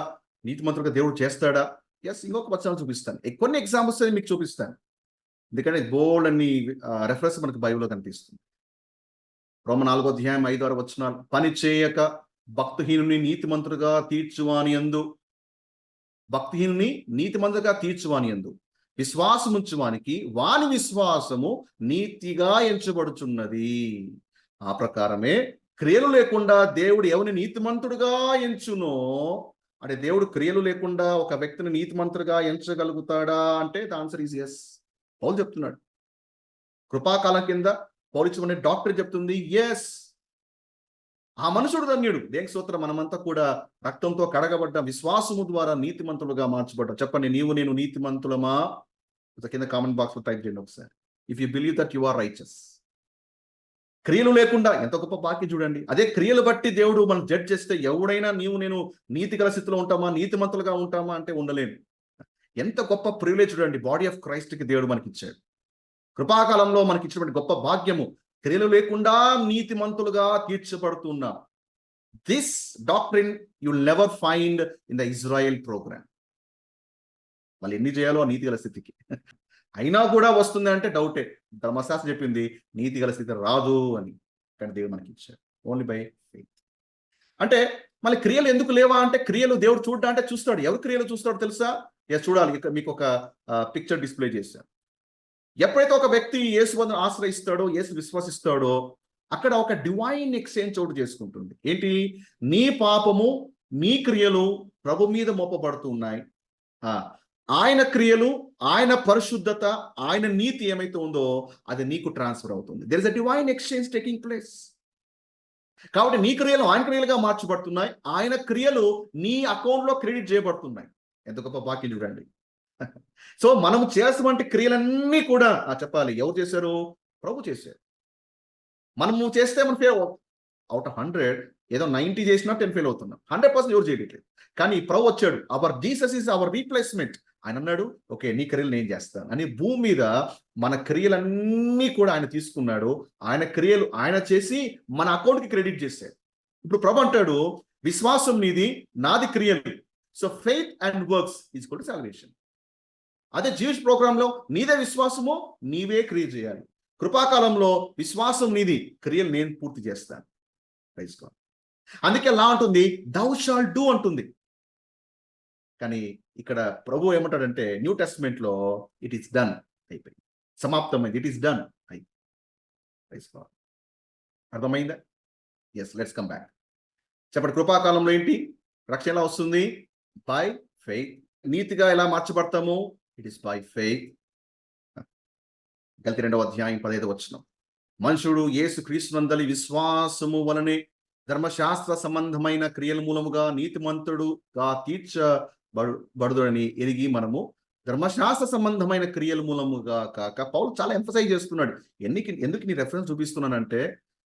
నీతిమంతులుగా దేవుడు చేస్తాడా? ఎస్. ఇంకొక వచనాలు చూపిస్తాను, కొన్ని ఎగ్జాంపుల్స్ మీకు చూపిస్తాను. ఎందుకంటే బోల్డ్ అన్ని రెఫరెన్స్ మనకు బైబిల్లో కనిపిస్తుంది. రోమ 4వ అధ్యాయం 5-6 వచనాలు, పని చేయక భక్తిహీనుని నీతిమంతుడుగా తీర్చువాని యందు, భక్తిహీనుని నీతిమంతుడుగా తీర్చువాని యందు విశ్వాసముంచువానికి వాని విశ్వాసము నీతిగా ఎంచబడుచున్నది. ఆ ప్రకారమే క్రియలు లేకుండా దేవుడు ఎవరిని నీతిమంతుడుగా ఎంచునో, అంటే దేవుడు క్రియలు లేకుండా ఒక వ్యక్తిని నీతిమంతుడుగా ఎంచగలుగుతాడా అంటే ద ఆన్సర్ ఈజ్ ఎస్. పౌలు చెప్తున్నాడు. కృపాకాలం కింద పౌలు డాక్టర్ చెప్తుంది, ఎస్, ఆ మనుషుడు ధన్యుడు. దేనికి స్తోత్రం. మనమంతా కూడా రక్తంతో కడగబడ్డ విశ్వాసము ద్వారా నీతిమంతులుగా మార్చబడ్డా. చెప్పండి, నీవు నేను నీతిమంతులమా? కింద కామెంట్ బాక్స్ లో టైప్ చేయండి ఒకసారి. If you believe that you are righteous. క్రియలు లేకుండా ఎంత గొప్ప భాగ్యం చూడండి. అదే క్రియలు బట్టి దేవుడు మనం జడ్జ్ చేస్తే ఎవడైనా నీవు నేను నీతి గల స్థితిలో ఉంటామా, నీతిమంతులుగా ఉంటామా అంటే ఉండలేము. ఎంత గొప్ప ప్రివిలేజ్ చూడండి బాడీ ఆఫ్ క్రైస్ట్ కి దేవుడు మనకి ఇచ్చాడు. కృపాకాలంలో మనకి ఇచ్చినటువంటి గొప్ప భాగ్యము, క్రియలు లేకుండా నీతిమంతులుగా తీర్చబడుతున్నాం. This doctrine you will never find in the Israel programme. వాళ్ళు ఎన్ని చేయాలో ఆ నీతి గల స్థితికి అయినా కూడా వస్తుంది అంటే డౌటే. ధర్మశాస్త్రం చెప్పింది నీతి గల స్థితి రాదు అని, కానీ దేవుడు మనకి ఇచ్చాడు ఓన్లీ బై ఫెయిత్. అంటే మళ్ళీ క్రియలు ఎందుకు లేవా అంటే, క్రియలు దేవుడు చూడ్డా అంటే చూస్తాడు. ఎవరు క్రియలు చూస్తాడో తెలుసా? చూడాలి. ఇక్కడ మీకు ఒక పిక్చర్ డిస్ప్లే చేశాను. ఎప్పుడైతే ఒక వ్యక్తి యేసుని ఆశ్రయిస్తాడో, యేసు విశ్వసిస్తాడో, అక్కడ ఒక డివైన్ ఎక్స్చేంజ్ చోటు చేసుకుంటుంది. ఏంటి? నీ పాపము, నీ క్రియలు ప్రభు మీద మోపబడుతున్నాయి. ఆయన క్రియలు, ఆయన పరిశుద్ధత, ఆయన నీతి ఏమైతే ఉందో అది నీకు ట్రాన్స్ఫర్ అవుతుంది. There is a divine exchange taking place. కాబట్టి నీ క్రియలు ఆయన క్రియలుగా మార్చబడుతున్నాయి, ఆయన క్రియలు నీ అకౌంట్ లో క్రెడిట్ చేయబడుతున్నాయి. ఎంత గొప్ప వాక్యం చూడండి. సో మనం చేసినటువంటి క్రియలన్నీ కూడా చెప్పాలి ఎవరు చేశారు? ప్రభు చేశారు. మనము చేస్తే మనం ఫెయిల్ అవుట్ ఆఫ్ 100 ఏదో 90 చేసినా 10 ఫెయిల్ అవుతున్నాం. 100% ఎవరు చేయట్లేదు. కానీ ప్రభు వచ్చాడు. Hour Jesus is our replacement. ఆయన అన్నాడు, ఓకే నీ క్రియలు నేను చేస్తాను అని. భూమి మీద మన క్రియలన్నీ కూడా ఆయన తీసుకున్నాడు. ఆయన క్రియలు ఆయన చేసి మన అకౌంట్కి క్రెడిట్ చేశాడు. ఇప్పుడు ప్రభు అంటాడు, విశ్వాసం నీది, నాది క్రియలు. So faith and works is equal to salvation. అదే జీవిష్ ప్రోగ్రాంలో నీదే విశ్వాసము, నీవే క్రియ చేయాలి. కృపాకాలంలో విశ్వాసం నీది, క్రియలు నేను పూర్తి చేస్తాను. Praise God. అందుకే లా అంటుంది, thou shalt do అంటుంది. కానీ ఇక్కడ ప్రభు ఏమంటాడంటే న్యూ టెస్ట్మెంట్ లో ఇట్ ఈస్ డన్, అయిపోయింది, సమాప్తమైంది, ఇట్ ఈస్ డన్ అయిపోయింది. Praise God. అర్థమైందా? Yes, let's come back. చెప్పండి, కృపాకాలంలో ఏంటి? రక్షణ ఎలా వస్తుంది? By faith. నీతిగా ఎలా మార్చబడతాము? It is by faith. గలతీ 2వ అధ్యాయం 15వ వచనం, మనుషుడు యేసు క్రీస్తునందలి విశ్వాసము వలనే ధర్మశాస్త్ర సంబంధమైన క్రియల మూలముగా నీతిమంతుడుగా తీర్చబడుదని ఎరిగి మనము ధర్మశాస్త్ర సంబంధమైన క్రియల మూలముగా కాక, పౌలు చాలా ఎంఫసైజ్ చేస్తున్నాడు. ఎందుకు నీ రెఫరెన్స్ చూపిస్తున్నానంటే,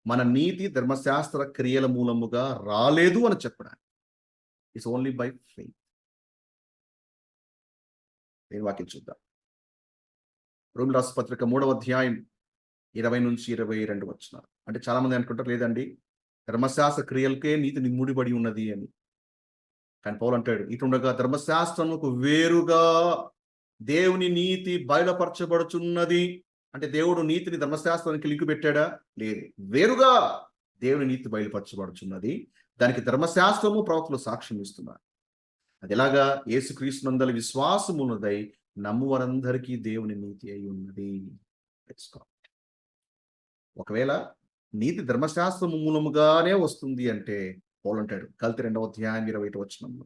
మన నీతి ధర్మశాస్త్ర క్రియల మూలముగా రాలేదు అని చెప్పడానికి. It's only by faith. నేను వాక్యం చూద్దాం. రోమీయుల రాసిన పత్రిక 3వ అధ్యాయం 20 నుంచి 22 వచనాలు. అంటే చాలా మంది అనుకుంటారు, లేదండి ధర్మశాస్త్ర క్రియలకే నీతి ముడిపడి ఉన్నది అని. కానీ పౌలు అంటాడు, ఇటుండగా ధర్మశాస్త్రముకు వేరుగా దేవుని నీతి బయలుపరచబడుచున్నది. అంటే దేవుడు నీతిని ధర్మశాస్త్రానికి లింకు పెట్టాడా? లేదు. వేరుగా దేవుని నీతి బయలుపరచబడుచున్నది. దానికి ధర్మశాస్త్రము ప్రవక్తలు సాక్ష్యం ఇస్తున్నారు. అది ఎలాగా? యేసుక్రీస్తునందలి విశ్వాసమున్నదై నమ్మువారందరికీ దేవుని నీతి అయి ఉన్నది. ఒకవేళ నీతి ధర్మశాస్త్రము మూలముగానే వస్తుంది అంటే పౌలు అంటాడు గలతీ 2వ అధ్యాయం 21వ వచనంలో,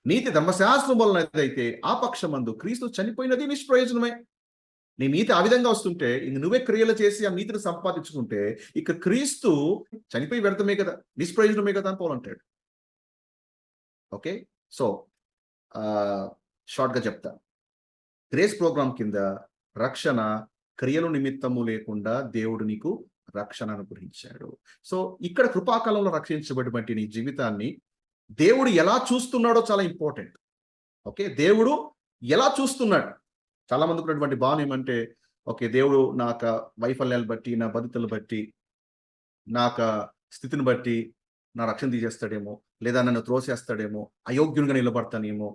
నీతి ధర్మశాస్త్రం వలన అయితే ఆ పక్షమందు క్రీస్తు చనిపోయినది నిష్ప్రయోజనమే. నీ నీతి ఆ విధంగా వస్తుంటే ఇంక నువ్వే క్రియలు చేసి ఆ నీతిని సంపాదించుకుంటే ఇక క్రీస్తు చనిపోయి వ్యర్థమే కదా, నిష్ప్రయోజనమే కదా అని పౌలు అంటాడు. ఓకే, సో షార్ట్గా చెప్తా. గ్రేస్ ప్రోగ్రామ్ కింద రక్షణ క్రియలు నిమిత్తము లేకుండా దేవుడు నీకు రక్షణ అనుగ్రహించాడు. సో ఇక్కడ కృపాకాలంలో రక్షించబడినటువంటి నీ జీవితాన్ని దేవుడు ఎలా చూస్తున్నాడో చాలా ఇంపార్టెంట్. ఓకే, దేవుడు ఎలా చూస్తున్నాడు? చాలా మందికి ఉన్నటువంటి భావన ఏమంటే, ఓకే దేవుడు నా వైఫల్యాలు బట్టి, నా బాధ్యతలు బట్టి, నా స్థితిని బట్టి నా రక్షణ తీసేస్తాడేమో, లేదా నన్ను త్రోసేస్తాడేమో, అయోగ్యునిగా నిలబడతానేమో,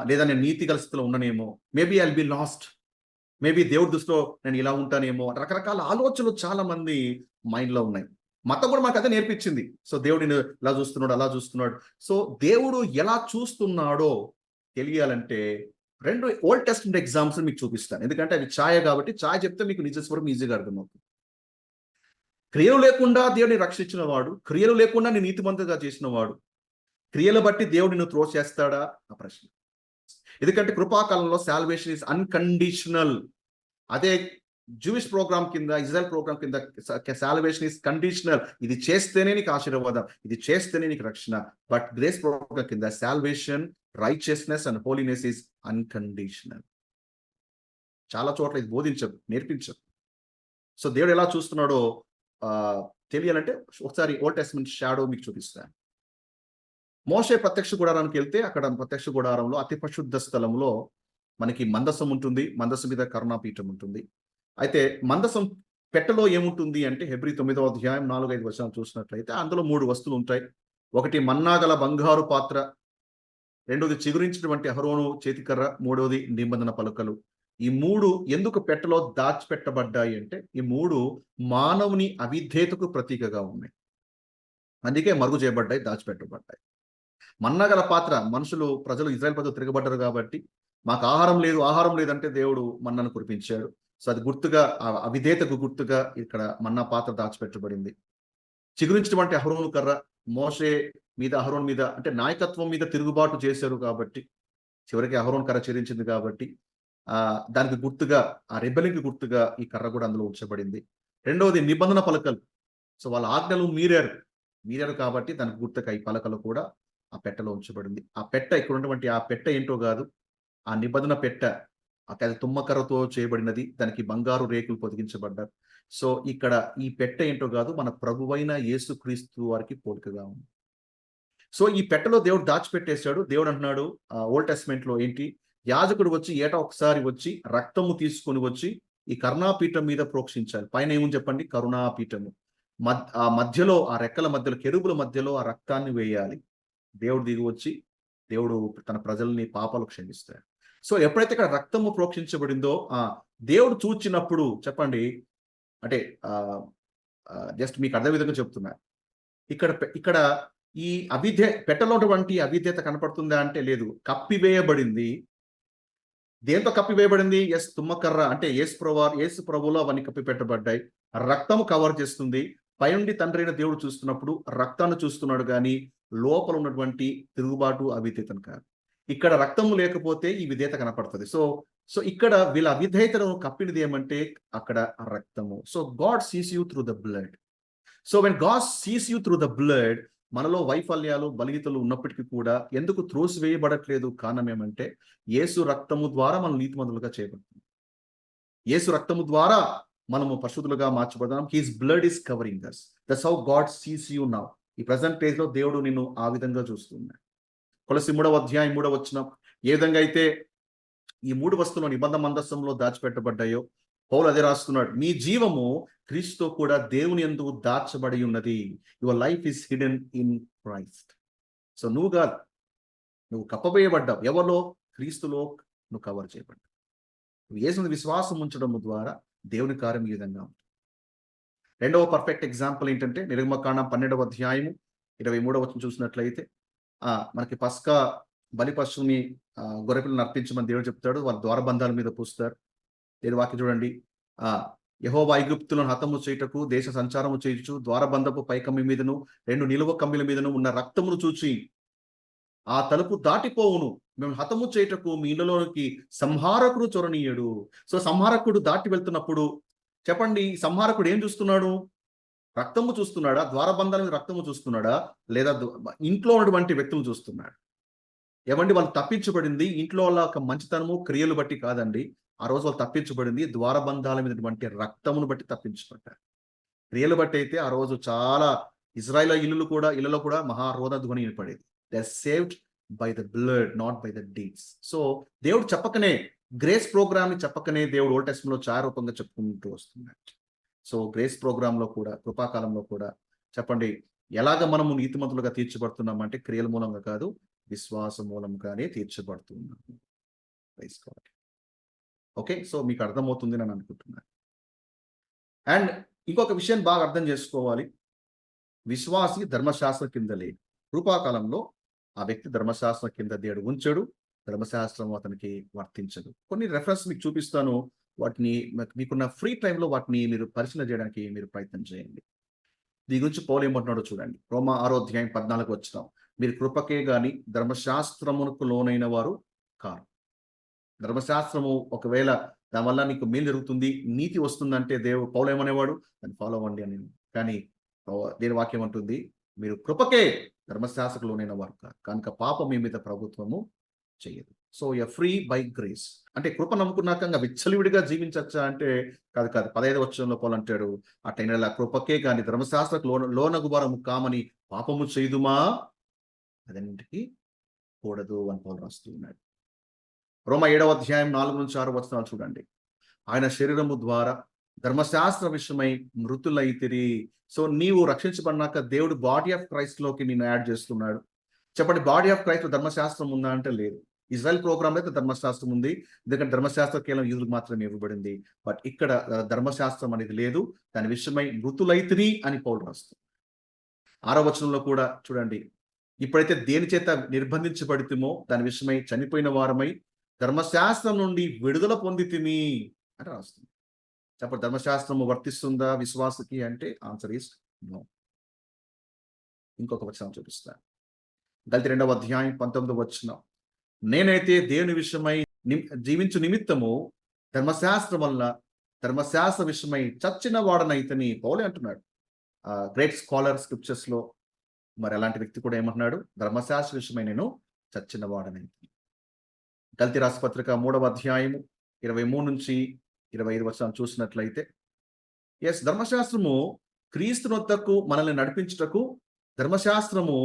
లేదా నేను నీతి గల స్థితిలో ఉండనేమో, maybe I'll be lost, maybe దేవుడి దృష్టిలో నేను ఇలా ఉంటానేమో, రకరకాల ఆలోచనలు చాలా మంది మైండ్లో ఉన్నాయి. మతం కూడా మాకు అదే నేర్పించింది. సో దేవుడిని ఇలా చూస్తున్నాడు, అలా చూస్తున్నాడు. సో దేవుడు ఎలా చూస్తున్నాడో తెలియాలంటే 2 ఓల్డ్ టెస్టమెంట్ ఎగ్జామ్స్ మీకు చూపిస్తాను. ఎందుకంటే అవి ఛాయ కాబట్టి, ఛాయ చెప్తే మీకు నిజస్వరం ఈజీగా అర్థమవుతుంది. క్రియలు లేకుండా దేవుడిని రక్షించిన వాడు, క్రియలు లేకుండా నీ నీతిమంతుగా చేసిన వాడు, క్రియలు బట్టి దేవుడు నిన్ను త్రోసేస్తాడా? ఆ ప్రశ్న. ఎందుకంటే కృపాకాలంలో సాల్వేషన్ ఇస్ అన్కండిషనల్. అదే జూయిష్ ప్రోగ్రామ్ కింద, ఇజ్రాయెల్ ప్రోగ్రామ్ కింద సాల్వేషన్ ఇస్ కండిషనల్. ఇది చేస్తేనే నీకు ఆశీర్వాదం, ఇది చేస్తేనే నీకు రక్షణ. బట్ గ్రేస్ ప్రోగ్రామ్ కింద salvation, righteousness and holiness is unconditional. చాలా చోట్ల ఇది బోధించదు, నేర్పించదు. సో దేవుడు ఎలా చూస్తున్నాడో తెలియాలంటే ఒకసారి ఓల్డ్ టెస్టమెంట్ షాడో మీకు చూపిస్తాను. మోషే ప్రత్యక్ష గుడారానికి వెళ్తే అక్కడ ప్రత్యక్ష గుడారంలో అతి పరిశుద్ధ స్థలంలో మనకి మందసం ఉంటుంది, మందసం మీద కరుణాపీఠం ఉంటుంది. అయితే మందసం పెట్టెలో ఏముంటుంది అంటే హెబ్రీ 9వ అధ్యాయం 4-5 వచనాలు చూసినట్లయితే అందులో 3 వస్తువులు ఉంటాయి. ఒకటి మన్నాగల బంగారు పాత్ర, రెండోది చిగురించినటువంటి అహరోను చేతికర్ర, మూడోది నిబంధన పలకలు. ఈ 3 ఎందుకు పెట్టెలో దాచిపెట్టబడ్డాయి అంటే ఈ 3 మానవుని అవిధేయతకు ప్రతీకగా ఉన్నాయి. అందుకే మరుగు చేయబడ్డాయి, దాచిపెట్టబడ్డాయి. మన్నగల పాత్ర, ప్రజలు ఇజ్రాయెల్ ప్రజలు తిరగబడ్డారు కాబట్టి మాకు ఆహారం లేదంటే దేవుడు మన్నను కురిపించాడు. సో అది గుర్తుగా, అవిధేయతకు గుర్తుగా ఇక్కడ మన్నా పాత్ర దాచిపెట్టబడింది. చిగురించినటువంటి అహరోను కర్ర, మోషే మీద, అహరోన్ మీద అంటే నాయకత్వం మీద తిరుగుబాటు చేశారు కాబట్టి చివరికి అహరోన్ కర్ర చెరించింది కాబట్టి దానికి గుర్తుగా, ఆ రెబెలింగ్కి గుర్తుగా ఈ కర్ర కూడా అందులో ఉంచబడింది. రెండవది నిబంధన పలకలు. సో వాళ్ళ ఆజ్ఞలు మీరారు కాబట్టి దానికి గుర్తుగా ఈ పలకలు కూడా ఆ పెట్టెలో ఉంచబడింది. ఆ పెట్టె, ఇక్కడ ఉన్నటువంటి ఆ పెట్టె ఏంటో కాదు, ఆ నిబంధన పెట్టె అది తుమ్మకర్రతో చేయబడినది, దానికి బంగారు రేకులు పొదిగించబడ్డారు. సో ఇక్కడ ఈ పెట్టె ఏంటో కాదు, మన ప్రభువైన యేసుక్రీస్తు వారికి పోలికగా ఉంది. సో ఈ పెట్టెలో దేవుడు దాచిపెట్టేశాడు. దేవుడు అంటున్నాడు ఓల్డ్ టెస్ట్మెంట్ లో ఏంటి, యాజకుడు వచ్చి ఏటా ఒకసారి వచ్చి రక్తము తీసుకొని వచ్చి ఈ కరుణాపీఠం మీద ప్రోక్షించాలి. పైన ఏముంది చెప్పండి? కరుణాపీఠము. ఆ మధ్యలో, ఆ రెక్కల మధ్యలో, కెరూబుల మధ్యలో ఆ రక్తాన్ని వేయాలి. దేవుడు దిగి వచ్చి దేవుడు తన ప్రజల్ని పాపాలు క్షమిస్తాడు. సో ఎప్పుడైతే ఇక్కడ రక్తము ప్రోక్షించబడిందో దేవుడు చూచినప్పుడు చెప్పండి, అంటే జస్ట్ మీకు అర్థం విధంగా చెప్తున్నా. ఇక్కడ ఇక్కడ ఈ పెట్టలో ఉన్నటువంటి అవిధేయత కనపడుతుందా అంటే లేదు. కప్పివేయబడింది. దేంతో కప్పివేయబడింది? తుమ్మకర్ర, అంటే యేసు ప్రభులో అవన్నీ కప్పి పెట్టబడ్డాయి. రక్తము కవర్ చేస్తుంది. పైనుండి తండ్రి అయిన దేవుడు చూస్తున్నప్పుడు రక్తాన్ని చూస్తున్నాడు కానీ లోపల ఉన్నటువంటి తిరుగుబాటు అవిధేయతను కాదు. ఇక్కడ రక్తము లేకపోతే ఈ విధేయత కనపడుతుంది. సో ఇక్కడ వీళ్ళ అవిధేయతను కప్పినది ఏమంటే అక్కడ రక్తము. So God sees you through the blood. So when God sees you through the blood, మనలో వైఫల్యాలు, బలహీనతలు ఉన్నప్పటికీ కూడా ఎందుకు త్రోసివేయబడట్లేదు? కారణం ఏమంటే యేసు రక్తము ద్వారా మనం నీతిమంతులుగా చేయబడుతుంది. యేసు రక్తము ద్వారా మనము పరిశుద్ధులుగా మార్చబడతాం. His blood is covering us. That's how God sees you now. ఈ ప్రెజెంట్ పేజ్ లో దేవుడు నిన్ను ఆ విధంగా చూస్తున్నాడు. కొలస్సీ 3వ అధ్యాయం 3వ వచనం, ఏ విధంగా అయితే ఈ 3 వస్తువులు నిబంధన మందస్సంలో దాచిపెట్టబడ్డాయో పౌలు అదే రాస్తున్నాడు. మీ జీవము క్రీస్తుతో కూడా దేవుని యందు దాచబడి ఉన్నది. Your life is hidden in Christ. So నువ్వు కప్పబేయబడ్డావు. ఎవరిలో? క్రీస్తులో నువ్వు కవర్ చేయబడ్డావు. నువ్వు యేసుని విశ్వాసం ఉంచడం ద్వారా దేవుని కార్యం ఈ విధంగా ఉంటుంది. రెండవ పర్ఫెక్ట్ ఎగ్జాంపుల్ ఏంటంటే నిర్గమకాండం 12వ అధ్యాయము 23వ వచనం చూసినట్లయితే మనకి పస్కా బలి పశువుని గొర్రెపిల్లని అర్పించమని దేవుడు చెప్తాడు. వాళ్ళ ద్వారబంధాల మీద పూస్తారు. దేవుని వాక్యం చూడండి. యెహోవా ఐగుప్తులను హతము చేయుటకు దేశ సంచారము చేయుచు ద్వారబంధపు పైకమ్మి మీదను 2 నిలువ కమ్మిల మీదను ఉన్న రక్తమును చూచి ఆ తలుపు దాటిపోవును. మేము హతము చేయుటకు మీ ఇళ్ళలోనికి సంహారకుడు చొరనీయడు. సో సంహారకుడు దాటి వెళ్తున్నప్పుడు చెప్పండి, సంహారకుడు ఏం చూస్తున్నాడు? రక్తము చూస్తున్నాడా? ద్వారబంధాల మీద రక్తము చూస్తున్నాడా? లేదా ఇంట్లో ఉన్నటువంటి వ్యక్తులు చూస్తున్నాడు? ఏమండి, వాళ్ళు తప్పించబడింది ఇంట్లో వాళ్ళ ఒక మంచితనము క్రియలు బట్టి కాదండి. ఆ రోజు వాళ్ళు తప్పించబడింది ద్వారబంధాల మీద రక్తమును బట్టి తప్పించబడ్డారు. క్రియలు బట్టి అయితే ఆ రోజు చాలా ఇజ్రాయేల్ ఇళ్ళలో కూడా మహారోధ ధ్వని వినపడేది. They are saved by the blood, not by the deeds. So దేవుడు చెప్పకనే, గ్రేస్ ప్రోగ్రామ్ ని చెప్పకనే దేవుడు ఓల్డ్ టెస్టమెంట్ లో ఛాయారూపంగా చెప్పుకుంటూ వస్తున్నాడు. సో గ్రేస్ ప్రోగ్రామ్ లో కూడా, కృపాకాలంలో కూడా చెప్పండి, ఎలాగ మనము నీతిమంతులుగా తీర్చబడుతున్నామంటే క్రియల మూలంగా కాదు, విశ్వాసం మూలంగానే తీర్చబడుతున్నాము. ఓకే, సో మీకు అర్థమవుతుంది అని అనుకుంటున్నాను. అండ్ ఇంకొక విషయం బాగా అర్థం చేసుకోవాలి. విశ్వాసి ధర్మశాస్త్రం కింద లేదు. కృపాకాలంలో ఆ వ్యక్తి ధర్మశాస్త్రం కింద దేవుడు ఉంచడు, ధర్మశాస్త్రం అతనికి వర్తించదు. కొన్ని రెఫరెన్స్ మీకు చూపిస్తాను. వాటిని మీకున్న ఫ్రీ టైంలో వాటిని మీరు పరిశీలన చేయడానికి మీరు ప్రయత్నం చేయండి. దీని గురించి పౌలు ఏమంటున్నాడో చూడండి. రోమా 6వ అధ్యాయం 14 వచనం, మీరు కృపకే గాని ధర్మశాస్త్రమునకు లోనైన వారు కారు. ధర్మశాస్త్రము ఒకవేళ దానివల్ల నీకు మేలు జరుగుతుంది, నీతి వస్తుందంటే పౌలు ఏమనేవాడు? దాన్ని ఫాలో అవ్వండి అని. కానీ దేని వాక్యం అంటుంది, మీరు కృపకే ధర్మశాస్త్రకు లోనైన వారు కాదు, కనుక పాపం మీ మీద ప్రభుత్వము చేయదు. So you are free by grace. అంటే కృప నమ్ముకున్నాక విచ్చలివిడిగా జీవించచ్చా అంటే కాదు. 15వ వచనంలో పౌలు అంటాడు, అటైనా కృపకే కానీ ధర్మశాస్త్రకు లోనగు వారము కామని పాపము చేయుదుమా? అదన్నింటికి కూడదు అని పౌలు రాస్తూ ఉన్నాడు. రోమా 7వ అధ్యాయం 4-6 వచనాలు చూడండి. ఆయన శరీరము ద్వారా ధర్మశాస్త్ర విషయమై మృతులైతిరి. సో నీవు రక్షించబడినాక దేవుడు బాడీ ఆఫ్ క్రైస్ట్ లోకి నిన్ను యాడ్ చేస్తున్నాడు. చెప్పండి, బాడీ ఆఫ్ క్రైస్ట్ లో ధర్మశాస్త్రం ఉందా అంటే లేదు. ఇజ్రాయెల్ ప్రోగ్రామ్ అయితే ధర్మశాస్త్రం ఉంది, ఎందుకంటే ధర్మశాస్త్రం కేవలం యూదులకు మాత్రమే ఇవ్వబడింది. బట్ ఇక్కడ ధర్మశాస్త్రం అనేది లేదు. దాని విషయమై మృతులైతిరి అని పౌలు రాస్తుంది. 6వ వచనంలో కూడా చూడండి, ఇప్పుడైతే దేని చేత నిర్బంధించబడితేమో దాని విషయమై చనిపోయిన వారమై ధర్మశాస్త్రం నుండి విడుదల పొందితిమి అని రాస్తుంది. చెప్పండి, ధర్మశాస్త్రము వర్తిస్తుందా విశ్వాసకి అంటే ఆన్సర్ ఈస్ నో. ఇంకొక వచనం చూపిస్తాను. గలతీ 2వ అధ్యాయం 19వ వచనం, నేనైతే దేవుని విషయమై జీవించు నిమిత్తము ధర్మశాస్త్రం వల్ల ధర్మశాస్త్ర విషయమై చచ్చిన వాడనైతని పౌలే అంటున్నాడు. గ్రేట్ స్కాలర్ స్క్రిప్చర్స్ లో మరి అలాంటి వ్యక్తి కూడా ఏమంటున్నాడు? ధర్మశాస్త్ర విషయమై నేను చచ్చిన వాడనైతని. గలతీ రాసిన పత్రిక 3వ అధ్యాయము 23-25 వచనాలు చూసినట్లయితే, ధర్మశాస్త్రము క్రీస్తునొద్దకు మనల్ని నడిపించుటకు, ధర్మశాస్త్రము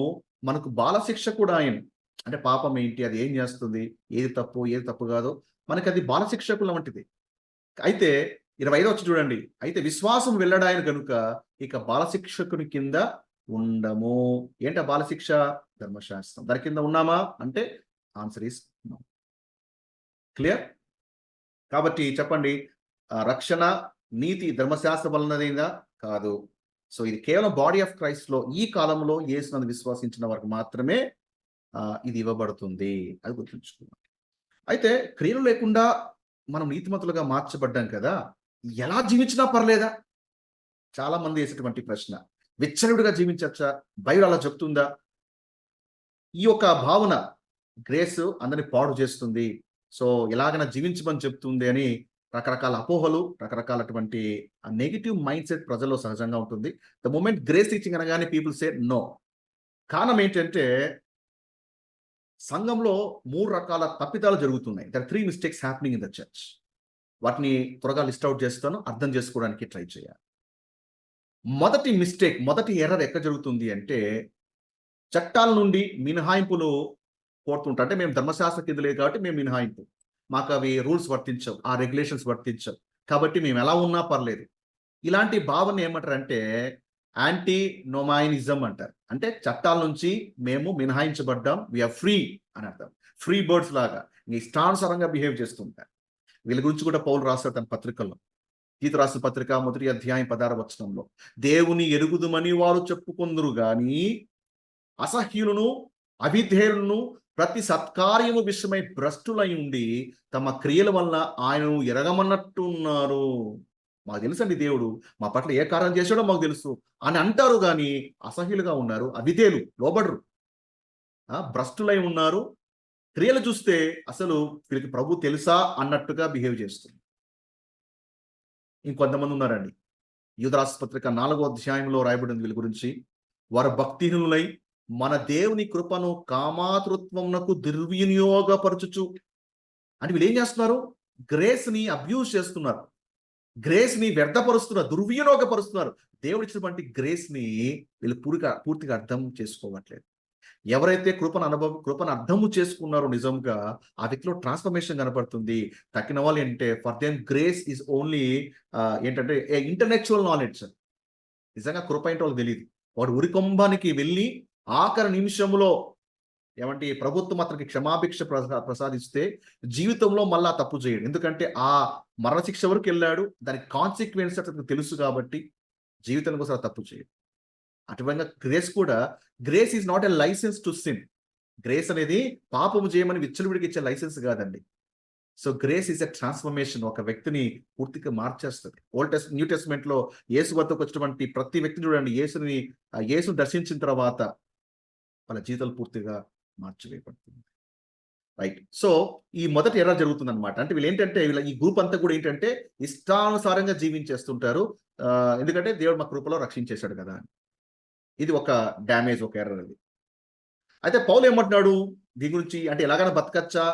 మనకు బాలశిక్ష కూడా ఆయన. అంటే పాపం ఏంటి, అది ఏం చేస్తుంది, ఏది తప్పు ఏది తప్పు కాదో మనకి అది బాలశిక్షకుల వంటిది. అయితే 25 వచ్చి చూడండి. అయితే విశ్వాసం వెల్లడాయను గనుక ఇక బాలశిక్షకుని కింద ఉండము. ఏంటి ఆ బాలశిక్ష? ధర్మశాస్త్రం. దాని కింద ఉన్నామా అంటే ఆన్సర్ ఈస్ నో. క్లియర్? కాబట్టి చెప్పండి, రక్షణ, నీతి ధర్మశాస్త్రం వలనదైందా? కాదు. సో ఇది కేవలం బాడీ ఆఫ్ క్రైస్ట్‌లో ఈ కాలంలో యేసునందు విశ్వసించిన వారికి మాత్రమే ఇది ఇవ్వబడుతుంది. అది గుర్తుంచుకోవాలి. అయితే క్రియలు లేకుండా మనం నీతిమంతులుగా మార్చబడ్డాం కదా! ఎలా జీవించినా పర్లేదా? చాలా మంది యేసేటువంటి ప్రశ్న. విచ్చలవిడిగా జీవించొచ్చా? బైబిల్ అలా చెప్తుందా? ఈ యొక్క భావన గ్రేస్ అందరిని పాడు చేస్తుంది. సో, ఎలాగైనా జీవించమని చెప్తుంది అని రకరకాల అపోహలు, రకరకాలటువంటి నెగెటివ్ మైండ్ సెట్ ప్రజల్లో సహజంగా ఉంటుంది. ద మొమెంట్ గ్రేస్ టీచింగ్ అనగానే పీపుల్ సే నో. కారణం ఏంటంటే సంఘంలో 3 రకాల తప్పిదాలు జరుగుతున్నాయి. There are 3 mistakes happening in the church. వాటిని త్వరగా లిస్ట్ ఔట్ చేస్తాను. అర్థం చేసుకోవడానికి ట్రై చేయాలి. మొదటి మిస్టేక్, మొదటి ఎర్రర్ ఎక్కడ జరుగుతుంది అంటే చట్టాల నుండి మినహాయింపులు కోరుతుంటారు. అంటే మేము ధర్మశాస్త్రం కింద లేదు కాబట్టి మేము మినహాయింపు. మాకు అవి రూల్స్ వర్తించవు. ఆ రెగ్యులేషన్స్ వర్తించవు. కాబట్టి మేము ఎలా ఉన్నా పర్లేదు. ఇలాంటి భావన ఏమంటారంటే యాంటీ నొమైనిజం అంటారు. అంటే చట్టాల నుంచి మేము మినహాయించబడ్డాం. వి ఆర్ ఫ్రీ అని అర్థం. ఫ్రీ బర్డ్స్ లాగా మీ ఇష్టానుసారంగా బిహేవ్ చేస్తుంటారు. వీళ్ళ గురించి కూడా పౌలు రాస్తాడు తన పత్రికల్లో. తీతు రాసిన పత్రిక మొదటి అధ్యాయం 16వ వచనంలో దేవుని ఎరుగుదుమని వారు చెప్పుకొందురు గాని అసహ్యులను, అవిధేయులను, ప్రతి సత్కార్యము విషయమై భ్రష్టులై ఉండి తమ క్రియల వల్ల ఆయనను ఎరగమన్నట్టున్నారు. మాకు తెలుసండి దేవుడు మా పట్ల ఏ కార్యం చేశాడో మాకు తెలుసు అని అంటారు గాని అసహ్యులుగా ఉన్నారు, అవిధేయులు, లోబడరు, భ్రష్టులై ఉన్నారు. క్రియలు చూస్తే అసలు వీళ్ళకి ప్రభు తెలుసా అన్నట్టుగా బిహేవ్ చేస్తుంది. ఇంకొంతమంది ఉన్నారండి. యూదా రాసిన పత్రిక 4వ అధ్యాయంలో రాయబడింది వీళ్ళ గురించి. వారు భక్తిహీనులై మన దేవుని కృపను కామాతృత్వమునకు దుర్వినియోగపరచుచు. అంటే వీళ్ళు ఏం చేస్తున్నారు? గ్రేస్ ని అబ్యూజ్ చేస్తున్నారు. గ్రేస్ ని వ్యర్థపరుస్తున్నారు, దుర్వినియోగపరుస్తున్నారు. దేవుడు ఇచ్చినటువంటి గ్రేస్ ని వీళ్ళు పూర్తిగా అర్థం చేసుకోవట్లేదు. ఎవరైతే కృపను అర్థము చేసుకున్నారో నిజంగా ఆ వ్యక్తిలో ట్రాన్స్ఫర్మేషన్ కనపడుతుంది. తక్కిన వాళ్ళు ఏంటంటే for them grace is only ఏంటంటే ఇంటలెక్చువల్ నాలెడ్జ్. నిజంగా కృప ఏంటో వాళ్ళకి తెలియదు. వాడు ఉరికొంబానికి వెళ్ళి ఆఖరి నిమిషంలో ఏమంటే ప్రభుత్వం అతనికి క్షమాభిక్ష ప్రసాదిస్తే జీవితంలో మళ్ళా తప్పు చేయడు. ఎందుకంటే ఆ మరణశిక్ష వరకు వెళ్ళాడు. దానికి కాన్సిక్వెన్స్ అతనికి తెలుసు కాబట్టి జీవితం కోసం తప్పు చేయడు. అటువైనా grace is not a licence to sin. Grace అనేది పాపము చేయమని విచ్చలవిడికి ఇచ్చే లైసెన్స్ కాదండి. So grace is a transformation. ఒక వ్యక్తిని పూర్తిగా మార్చేస్తుంది. న్యూ టెస్ట్మెంట్ లో యేసు వద్దకు వచ్చినటువంటి ప్రతి వ్యక్తిని చూడండి, యేసుని దర్శించిన తర్వాత వాళ్ళ జీవితాలు పూర్తిగా మార్చివేయబడుతుంది. రైట్. సో ఈ మొదటి ఎర్రర్ జరుగుతుంది అనమాట. అంటే వీళ్ళు ఏంటంటే ఈ గ్రూప్ అంతా కూడా ఏంటంటే ఇష్టానుసారంగా జీవించేస్తుంటారు. ఎందుకంటే దేవుడు మా కృపలో రక్షించేశాడు కదా అని. ఇది ఒక డ్యామేజ్, ఒక ఎర్రర్ అది. అయితే పౌలు ఏమంటున్నాడు దీని గురించి? అంటే ఎలాగైనా బతకచ్చా?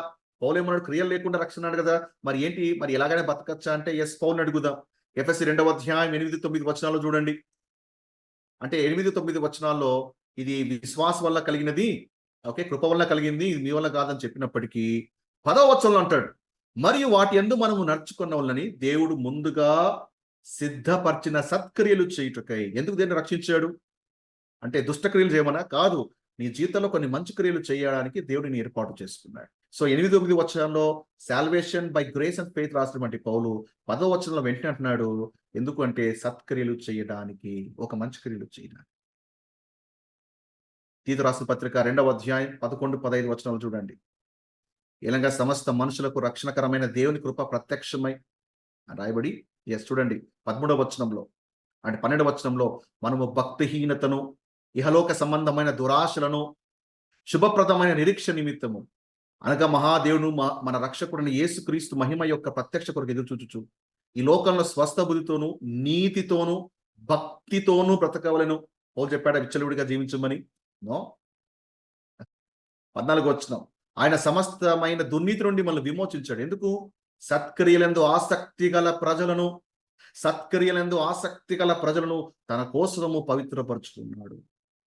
పౌలు ఏమన్నాడు? క్రియలు లేకుండా రక్షణ అన్నాడు కదా, మరి ఏంటి, మరి ఎలాగైనా బతకచ్చా అంటే ఎస్, పౌలుని అడుగుదాం. ఎఫెసీ 2వ అధ్యాయం 8-9 వచనాలు చూడండి. అంటే 8-9 వచనాల్లో ఇది విశ్వాసం వల్ల కలిగినది, ఓకే, కృప వల్ల కలిగింది, ఇది మీ వల్ల కాదని చెప్పినప్పటికీ 10వ వచనంలో అంటాడు, మరియు వాటి యందు మనము నడుచుకున్న వాళ్ళని దేవుడు ముందుగా సిద్ధపరిచిన సత్క్రియలు చేయుటకై. ఎందుకు దేన్ని రక్షించాడు అంటే దుష్టక్రియలు చేయమనా? కాదు, నీ జీవితంలో కొన్ని మంచి క్రియలు చేయడానికి దేవుడిని ఏర్పాటు చేసుకున్నాడు. సో 8-9 వచనంలో salvation by grace and faith రాసినటువంటి పౌలు 10వ వచనంలో వెంటనే అంటున్నాడు, ఎందుకు అంటే సత్క్రియలు చేయడానికి, ఒక మంచి క్రియలు చేయడానికి. తీతు రాసిన పత్రిక 2వ అధ్యాయం 11-15 వచనాలు చూడండి. ఇలాగా సమస్త మనుషులకు రక్షణకరమైన దేవుని కృప ప్రత్యక్షమై రాయబడి, చూడండి 13వ వచనంలో అంటే 12వ వచనంలో మనము భక్తిహీనతను, ఇహలోక సంబంధమైన దురాశలను, శుభప్రదమైన నిరీక్ష నిమిత్తము అనగా మహాదేవుడు మన రక్షకుడిని యేసుక్రీస్తు మహిమ యొక్క ప్రత్యక్ష కొరకు ఎదురు చూచుచు ఈ లోకంలో స్వస్థ బుద్ధితోను, నీతితోను, భక్తితోను బ్రతకవలెను. పౌలు చెప్పాడు విచ్చలవిడిగా జీవించమని? నో. 14వ వచనం, ఆయన సమస్తమైన దుర్నీతి నుండి మనల్ని విమోచించాడు. ఎందుకు? సత్క్రియలందు ఆసక్తి గల ప్రజలను తన కోసము పవిత్రపరుచుకున్నాడు.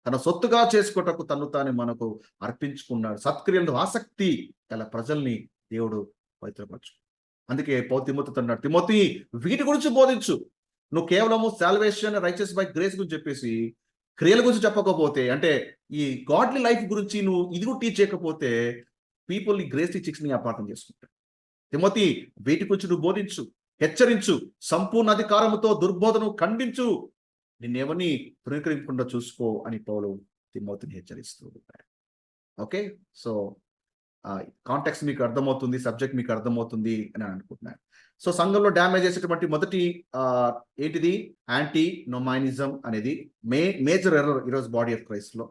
తన సొత్తుగా చేసుకొటకు తను తాను మనకు అర్పించుకున్నాడు. సత్క్రియలను ఆసక్తి గల ప్రజల్ని దేవుడు పవిత్రపరచు. అందుకే తిమోతితో అన్నాడు, తిమోతి వీటి గురించి బోధించు. నువ్వు కేవలము సాల్వేషన్ రైచియస్ బై గ్రేస్ గురించి చెప్పేసి క్రియల గురించి చెప్పకపోతే, అంటే ఈ గాడ్లీ లైఫ్ గురించి నువ్వు ఇది కూడా టీచ్ చేయకపోతే పీపుల్ ఈ గ్రేస్ టీచింగ్స్ ని అపార్థం చేసుకుంటారు. తిమోతి వీటి గురించి నువ్వు బోధించు, హెచ్చరించు, సంపూర్ణ అధికారముతో దుర్బోధను ఖండించు, నిన్నెవరిని తృణీకరించకుండా చూసుకో అని పౌలు తిమోతిని హెచ్చరిస్తూ ఉంటాడు. ఓకే, సో కాంటెక్స్ట్ మీకు అర్థమవుతుంది, సబ్జెక్ట్ మీకు అర్థమవుతుంది అని అనుకుంటున్నాను. సో సంఘంలో డ్యామేజ్ చేసేటువంటి మొదటి ఏంటిది, యాంటీ నొమైనిజం అనేది మేజర్ ఎర్రర్ ఈరోజు బాడీ ఆఫ్ క్రైస్ట్ లో.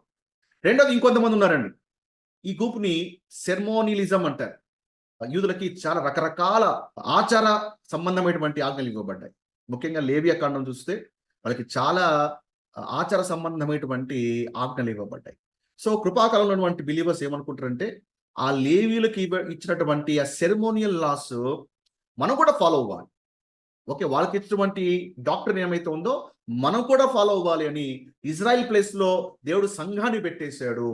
రెండోది ఇంకొంతమంది ఉన్నారండి, ఈ గ్రూప్ని సెర్మోనిలిజం అంటారు. యూదులకి చాలా రకరకాల ఆచార సంబంధమైనటువంటి ఆజ్ఞలు ఇవ్వబడ్డాయి. ముఖ్యంగా లేవియా కాండం చూస్తే వాళ్ళకి చాలా ఆచార సంబంధమైనటువంటి ఆజ్ఞలు ఇవ్వబడ్డాయి. సో కృపాకాలంలో ఉన్నటువంటి బిలీవర్స్ ఏమనుకుంటారంటే, ఆ లేవీలకు ఇచ్చినటువంటి ఆ సెరమోనియల్ లాస్ మనం కూడా ఫాలో అవ్వాలి. ఓకే, వాళ్ళకి ఇచ్చినటువంటి డాక్టర్ ఏమైతే ఉందో మనం కూడా ఫాలో అవ్వాలి అని ఇజ్రాయిల్ ప్లేస్ లో దేవుడు సంఘాన్ని పెట్టేశాడు.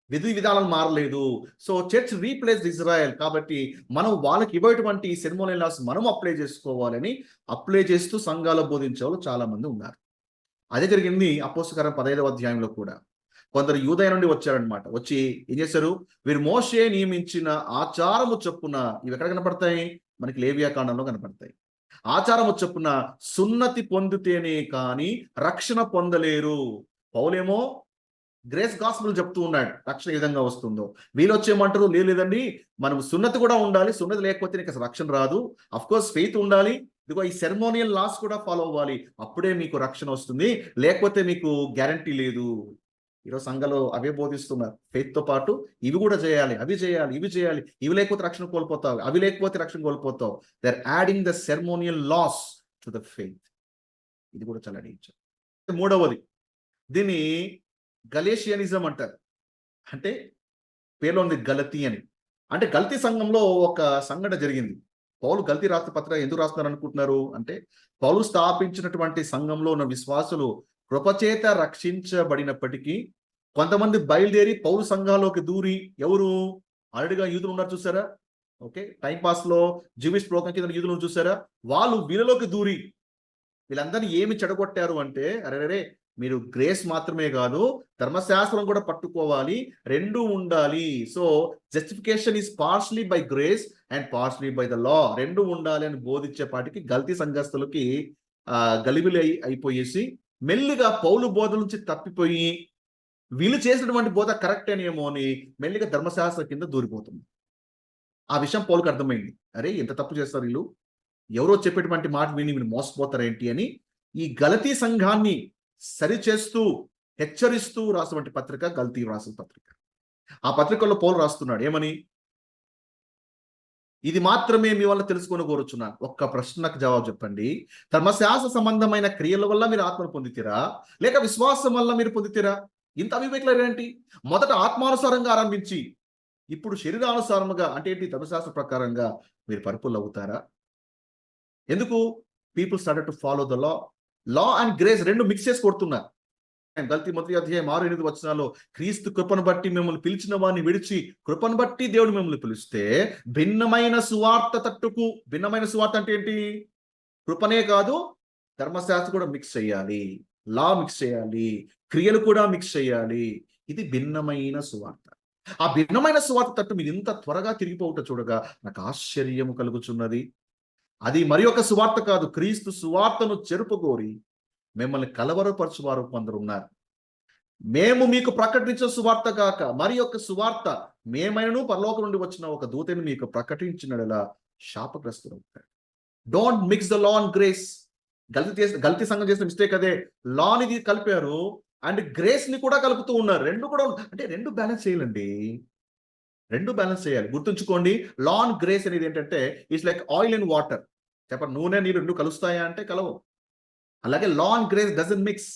విధి విధానాలు మారలేదు. So church replace Israel. కాబట్టి మనం వాళ్ళకి ఇవ్వేటువంటి సెరమోనియల్ లాస్ మనం అప్లై చేసుకోవాలని అప్లై చేస్తూ సంఘాలు బోధించే వాళ్ళు చాలా మంది ఉన్నారు. అదే జరిగింది అపోస్తలకార్యం 15వ అధ్యాయంలో కూడా. కొందరు యూదయ నుండి వచ్చారనమాట. వచ్చి ఏం చేశారు, వీరు మోషే నియమించిన ఆచారము చొప్పున, ఇవి ఎక్కడ కనపడతాయి, మనకి లేవియా కాండంలో కనపడతాయి. ఆచారము చొప్పున సున్నతి పొందితేనే కానీ రక్షణ పొందలేరు. పౌలేమో గ్రేస్ గాస్పెల్ చెప్తూ ఉన్నాడు, రక్షణ ఏ విధంగా వస్తుందో. వీళ్ళు వచ్చేయమంటారు, లేదండి మనం సున్నతి కూడా ఉండాలి, సున్నతి లేకపోతే నీకు అసలు రక్షణ రాదు. అఫ్ కోర్స్ ఫెయిత్ ఉండాలి, ఇదిగో ఈ సెరమోనియల్ లాస్ కూడా ఫాలో అవ్వాలి, అప్పుడే మీకు రక్షణ వస్తుంది, లేకపోతే మీకు గ్యారంటీ లేదు. ఈరోజు సంఘంలో అవే బోధిస్తున్నారు. ఫెయిత్ తో పాటు ఇవి కూడా చేయాలి, అవి చేయాలి, ఇవి చేయాలి, ఇవి లేకపోతే రక్షణ కోల్పోతావు, అవి లేకపోతే రక్షణ కోల్పోతావు. They are adding the ceremonial laws to the faith. ఇది కూడా చాలా డేంజర్. మూడవది, దీన్ని గలేషియనిజం అంటారు. అంటే పేర్లో ఉంది గలతీ అని. అంటే గల్తీ సంఘంలో ఒక సంఘటన జరిగింది. పౌలు గల్తీ రాష్ట్ర పత్రిక ఎందుకు రాస్తున్నారు అనుకుంటున్నారు అంటే, పౌలు స్థాపించినటువంటి సంఘంలో ఉన్న విశ్వాసులు కృపచేత రక్షించబడినప్పటికీ కొంతమంది బయలుదేరి పౌలు సంఘాల్లోకి దూరి, ఎవరు ఆల్రెడీగా యూదులు ఉన్నారు చూసారా, ఓకే, టైం పాస్ లో జీవిష్ ప్రోగ్రాం కింద యూదులను చూసారా, వాళ్ళు వీళ్ళలోకి దూరి వీళ్ళందరినీ ఏమి చెడగొట్టారు అంటే, అరే మీరు గ్రేస్ మాత్రమే కాదు ధర్మశాస్త్రం కూడా పట్టుకోవాలి, రెండు ఉండాలి. So justification is partially by grace and partially by the లా, రెండు ఉండాలి అని బోధించేపాటికి గల్తీ సంఘస్థులకి గలిబిలి అయిపోయేసి మెల్లిగా పౌలు బోధ నుంచి తప్పిపోయి వీళ్ళు చేసినటువంటి బోధ కరెక్ట్ అనేమో అని మెల్లిగా ధర్మశాస్త్రం కింద దూరిపోతుంది. ఆ విషయం పౌలుకు అర్థమైంది, అరే ఎంత తప్పు చేస్తారు వీళ్ళు, ఎవరో చెప్పేటువంటి మాట విని వీళ్ళు మోసపోతారేంటి అని ఈ గలతీ సంఘాన్ని సరిచేస్తూ హెచ్చరిస్తూ రాసినటువంటి పత్రిక గల్తీ రాసిన పత్రిక. ఆ పత్రికల్లో పౌలు రాస్తున్నాడు ఏమని, ఇది మాత్రమే మీ వల్ల తెలుసుకొని కోరుచున్నాను. ఒక్క ప్రశ్నకు జవాబు చెప్పండి, ధర్మశాస్త్ర సంబంధమైన క్రియల వల్ల మీరు ఆత్మను పొందితీరా, లేక విశ్వాసం వల్ల మీరు పొందితీరా? ఇంత అవివేకులు ఏంటి? మొదట ఆత్మానుసారంగా ఆరంభించి ఇప్పుడు శరీరానుసారముగా, అంటే ఏంటి, ధర్మశాస్త్ర ప్రకారంగా మీరు పరిపూర్ణ అవుతారా? ఎందుకు? People started to follow the law and grace రెండు మిక్స్ చేసి కొడుతున్నారు. గల్తీ 1:6-8 వచనాల్లో, క్రీస్తు కృపను బట్టి మిమ్మల్ని పిలిచిన వారిని విడిచి కృపను బట్టి దేవుడు మిమ్మల్ని పిలిస్తే భిన్నమైన సువార్త తట్టుకు. భిన్నమైన సువార్త అంటే ఏంటి? కృపనే కాదు, ధర్మశాస్త్రం కూడా మిక్స్ చేయాలి, లా మిక్స్ చేయాలి, క్రియలు కూడా మిక్స్ చేయాలి. ఇది భిన్నమైన సువార్త. ఆ భిన్నమైన సువార్త తట్టు మీరు ఇంత త్వరగా తిరిగిపోవుట చూడగా నాకు ఆశ్చర్యము కలుగుచున్నది. అది మరి ఒక సువార్త కాదు, క్రీస్తు సువార్తను చెరుపుకోరి మిమ్మల్ని కలవరపరచువారు కొందరు ఉన్నారు. మేము మీకు ప్రకటించిన సువార్త కాక మరి యొక్క సువార్త మేమైనను పరలోకం నుండి వచ్చిన ఒక దూతని మీకు ప్రకటించినలా శాపగ్రస్తులవుతారు. Don't mix the law and grace. గల్తీ సంఘం చేసిన మిస్టేక్ అదే, లాని కలిపారు అండ్ గ్రేస్ ని కూడా కలుపుతూ ఉన్నారు. రెండు కూడా, అంటే రెండు బ్యాలెన్స్ చేయాలండి, రెండు బ్యాలెన్స్ చేయాలి. గుర్తుంచుకోండి, లా అండ్ గ్రేస్ అనేది ఏంటంటే it's like oil and water. చెప్పండి, నూనె నీరు రెండు కలుస్తాయా అంటే కలవు. అలాగే లా అండ్ గ్రేస్ డజంట్ మిక్స్.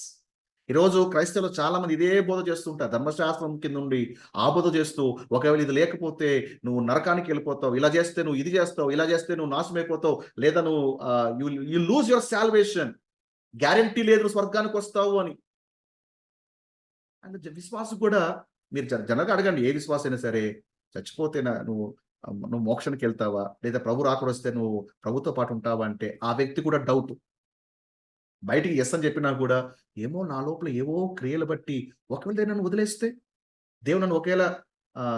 ఈరోజు క్రైస్తవులు చాలా మంది ఇదే బోధ చేస్తుంటారు, ధర్మశాస్త్రం కింద నుండి ఆ బోధ చేస్తూ, ఒకవేళ ఇది లేకపోతే నువ్వు నరకానికి వెళ్ళిపోతావు, ఇలా చేస్తే నువ్వు ఇది చేస్తావు, ఇలా చేస్తే నువ్వు నాశమైపోతావు, లేదా నువ్వు you lose your salvation, guarantee లేదు నువ్వు స్వర్గానికి వస్తావు అని. అండ్ విశ్వాసం కూడా మీరు జనరల్గా అడగండి, ఏ విశ్వాసం అయినా సరే, చచ్చిపోతే నువ్వు నువ్వు మోక్షానికి వెళ్తావా, లేదా ప్రభు రాకడ వస్తే నువ్వు ప్రభుతో పాటు ఉంటావా అంటే ఆ వ్యక్తి కూడా డౌట్. బయటికి ఎస్ అని చెప్పినా కూడా ఏమో నా లోపల ఏవో క్రియలు బట్టి ఒకవేళ నేను నన్ను వదిలేస్తే, దేవుడు నన్ను ఒకేలా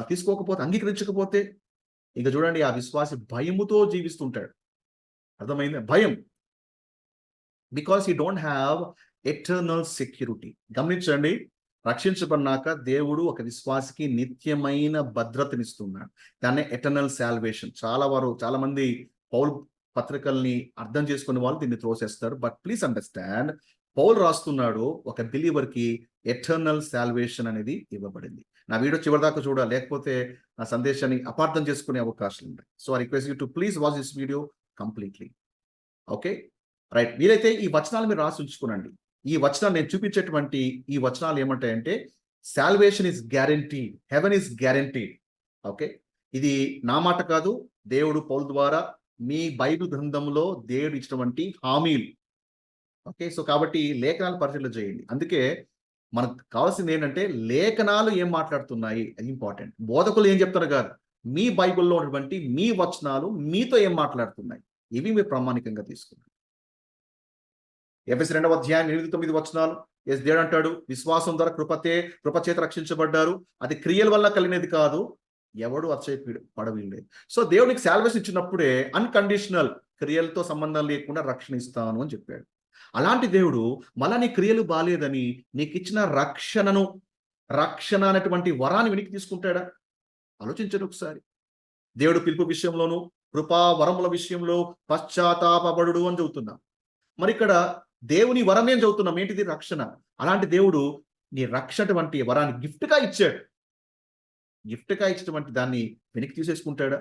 తీసుకోకపోతే, అంగీకరించకపోతే, ఇక చూడండి ఆ విశ్వాసి భయముతో జీవిస్తుంటాడు. అర్థమైంది? భయం. Because he don't have eternal security. గమనించండి, రక్షించబడినాక దేవుడు ఒక విశ్వాసికి నిత్యమైన భద్రతనిస్తున్నాడు. దాన్నే ఎటర్నల్ సాల్వేషన్. చాలా మంది పౌలు పత్రికల్ని అర్థం చేసుకునే వాళ్ళు దీన్ని త్రోసేస్తారు. బట్ ప్లీజ్ అండర్స్టాండ్, పౌలు రాస్తున్నాడు ఒక బిలీవర్ కి ఎటర్నల్ సాల్వేషన్ అనేది ఇవ్వబడింది. నా వీడియో చివరిదాకా చూడాలి, లేకపోతే నా సందేశాన్ని అపార్థం చేసుకునే అవకాశాలు ఉంటాయి. So I request you to please watch this video completely. Okay, right. వీలైతే ఈ వచనాలు మీరు రాసి ఉంచుకోనండి. ఈ వచనాలు నేను చూపించేటువంటి ఈ వచనాలు ఏమంటాయంటే, salvation is guaranteed, heaven is guaranteed. Okay, ఇది నా మాట కాదు, దేవుడు పౌలు ద్వారా మీ బైబిల్ గ్రంథంలో దేవుడు ఇచ్చినటువంటి హామీలు. ఓకే, సో కాబట్టి లేఖనాలు పరిశీలన చేయండి. అందుకే మనకు కావాల్సింది ఏంటంటే, లేఖనాలు ఏం మాట్లాడుతున్నాయి అది ఇంపార్టెంట్. బోధకులు ఏం చెప్తారు కాదు, మీ బైబిల్లో ఉన్నటువంటి మీ వచనాలు మీతో ఏం మాట్లాడుతున్నాయి, ఇవి మీరు ప్రామాణికంగా తీసుకున్నారు. ఎఫెసీ 2వ అధ్యాయం 8-9 వచనాలు. దేవుడు అంటాడు, విశ్వాసం ద్వారా కృపచేత రక్షించబడ్డారు, అది క్రియల వల్ల కలిగినది కాదు, ఎవడు పడవీయలేదు. సో దేవునికి సాల్వేషన్ ఇచ్చినప్పుడే అన్కండిషనల్, క్రియలతో సంబంధం లేకుండా రక్షణ ఇస్తాను అని చెప్పాడు. అలాంటి దేవుడు మళ్ళా నీ క్రియలు బాలేదని నీకు ఇచ్చిన రక్షణ అనేటువంటి వరాన్ని వెనక్కి తీసుకుంటాడా? ఆలోచించండి ఒకసారి. దేవుడు పిలుపు విషయంలోను కృపా వరముల విషయంలో పశ్చాత్తాపపడు అని చెబుతున్నాం. మరి ఇక్కడ దేవుని వరం ఏం చదువుతున్నాం, ఏంటిది? రక్షణ. అలాంటి దేవుడు నీ రక్షటువంటి వరాన్ని గిఫ్ట్గా ఇచ్చాడు. గిఫ్ట్గా ఇచ్చినటువంటి దాన్ని వెనక్కి తీసేసుకుంటాడా?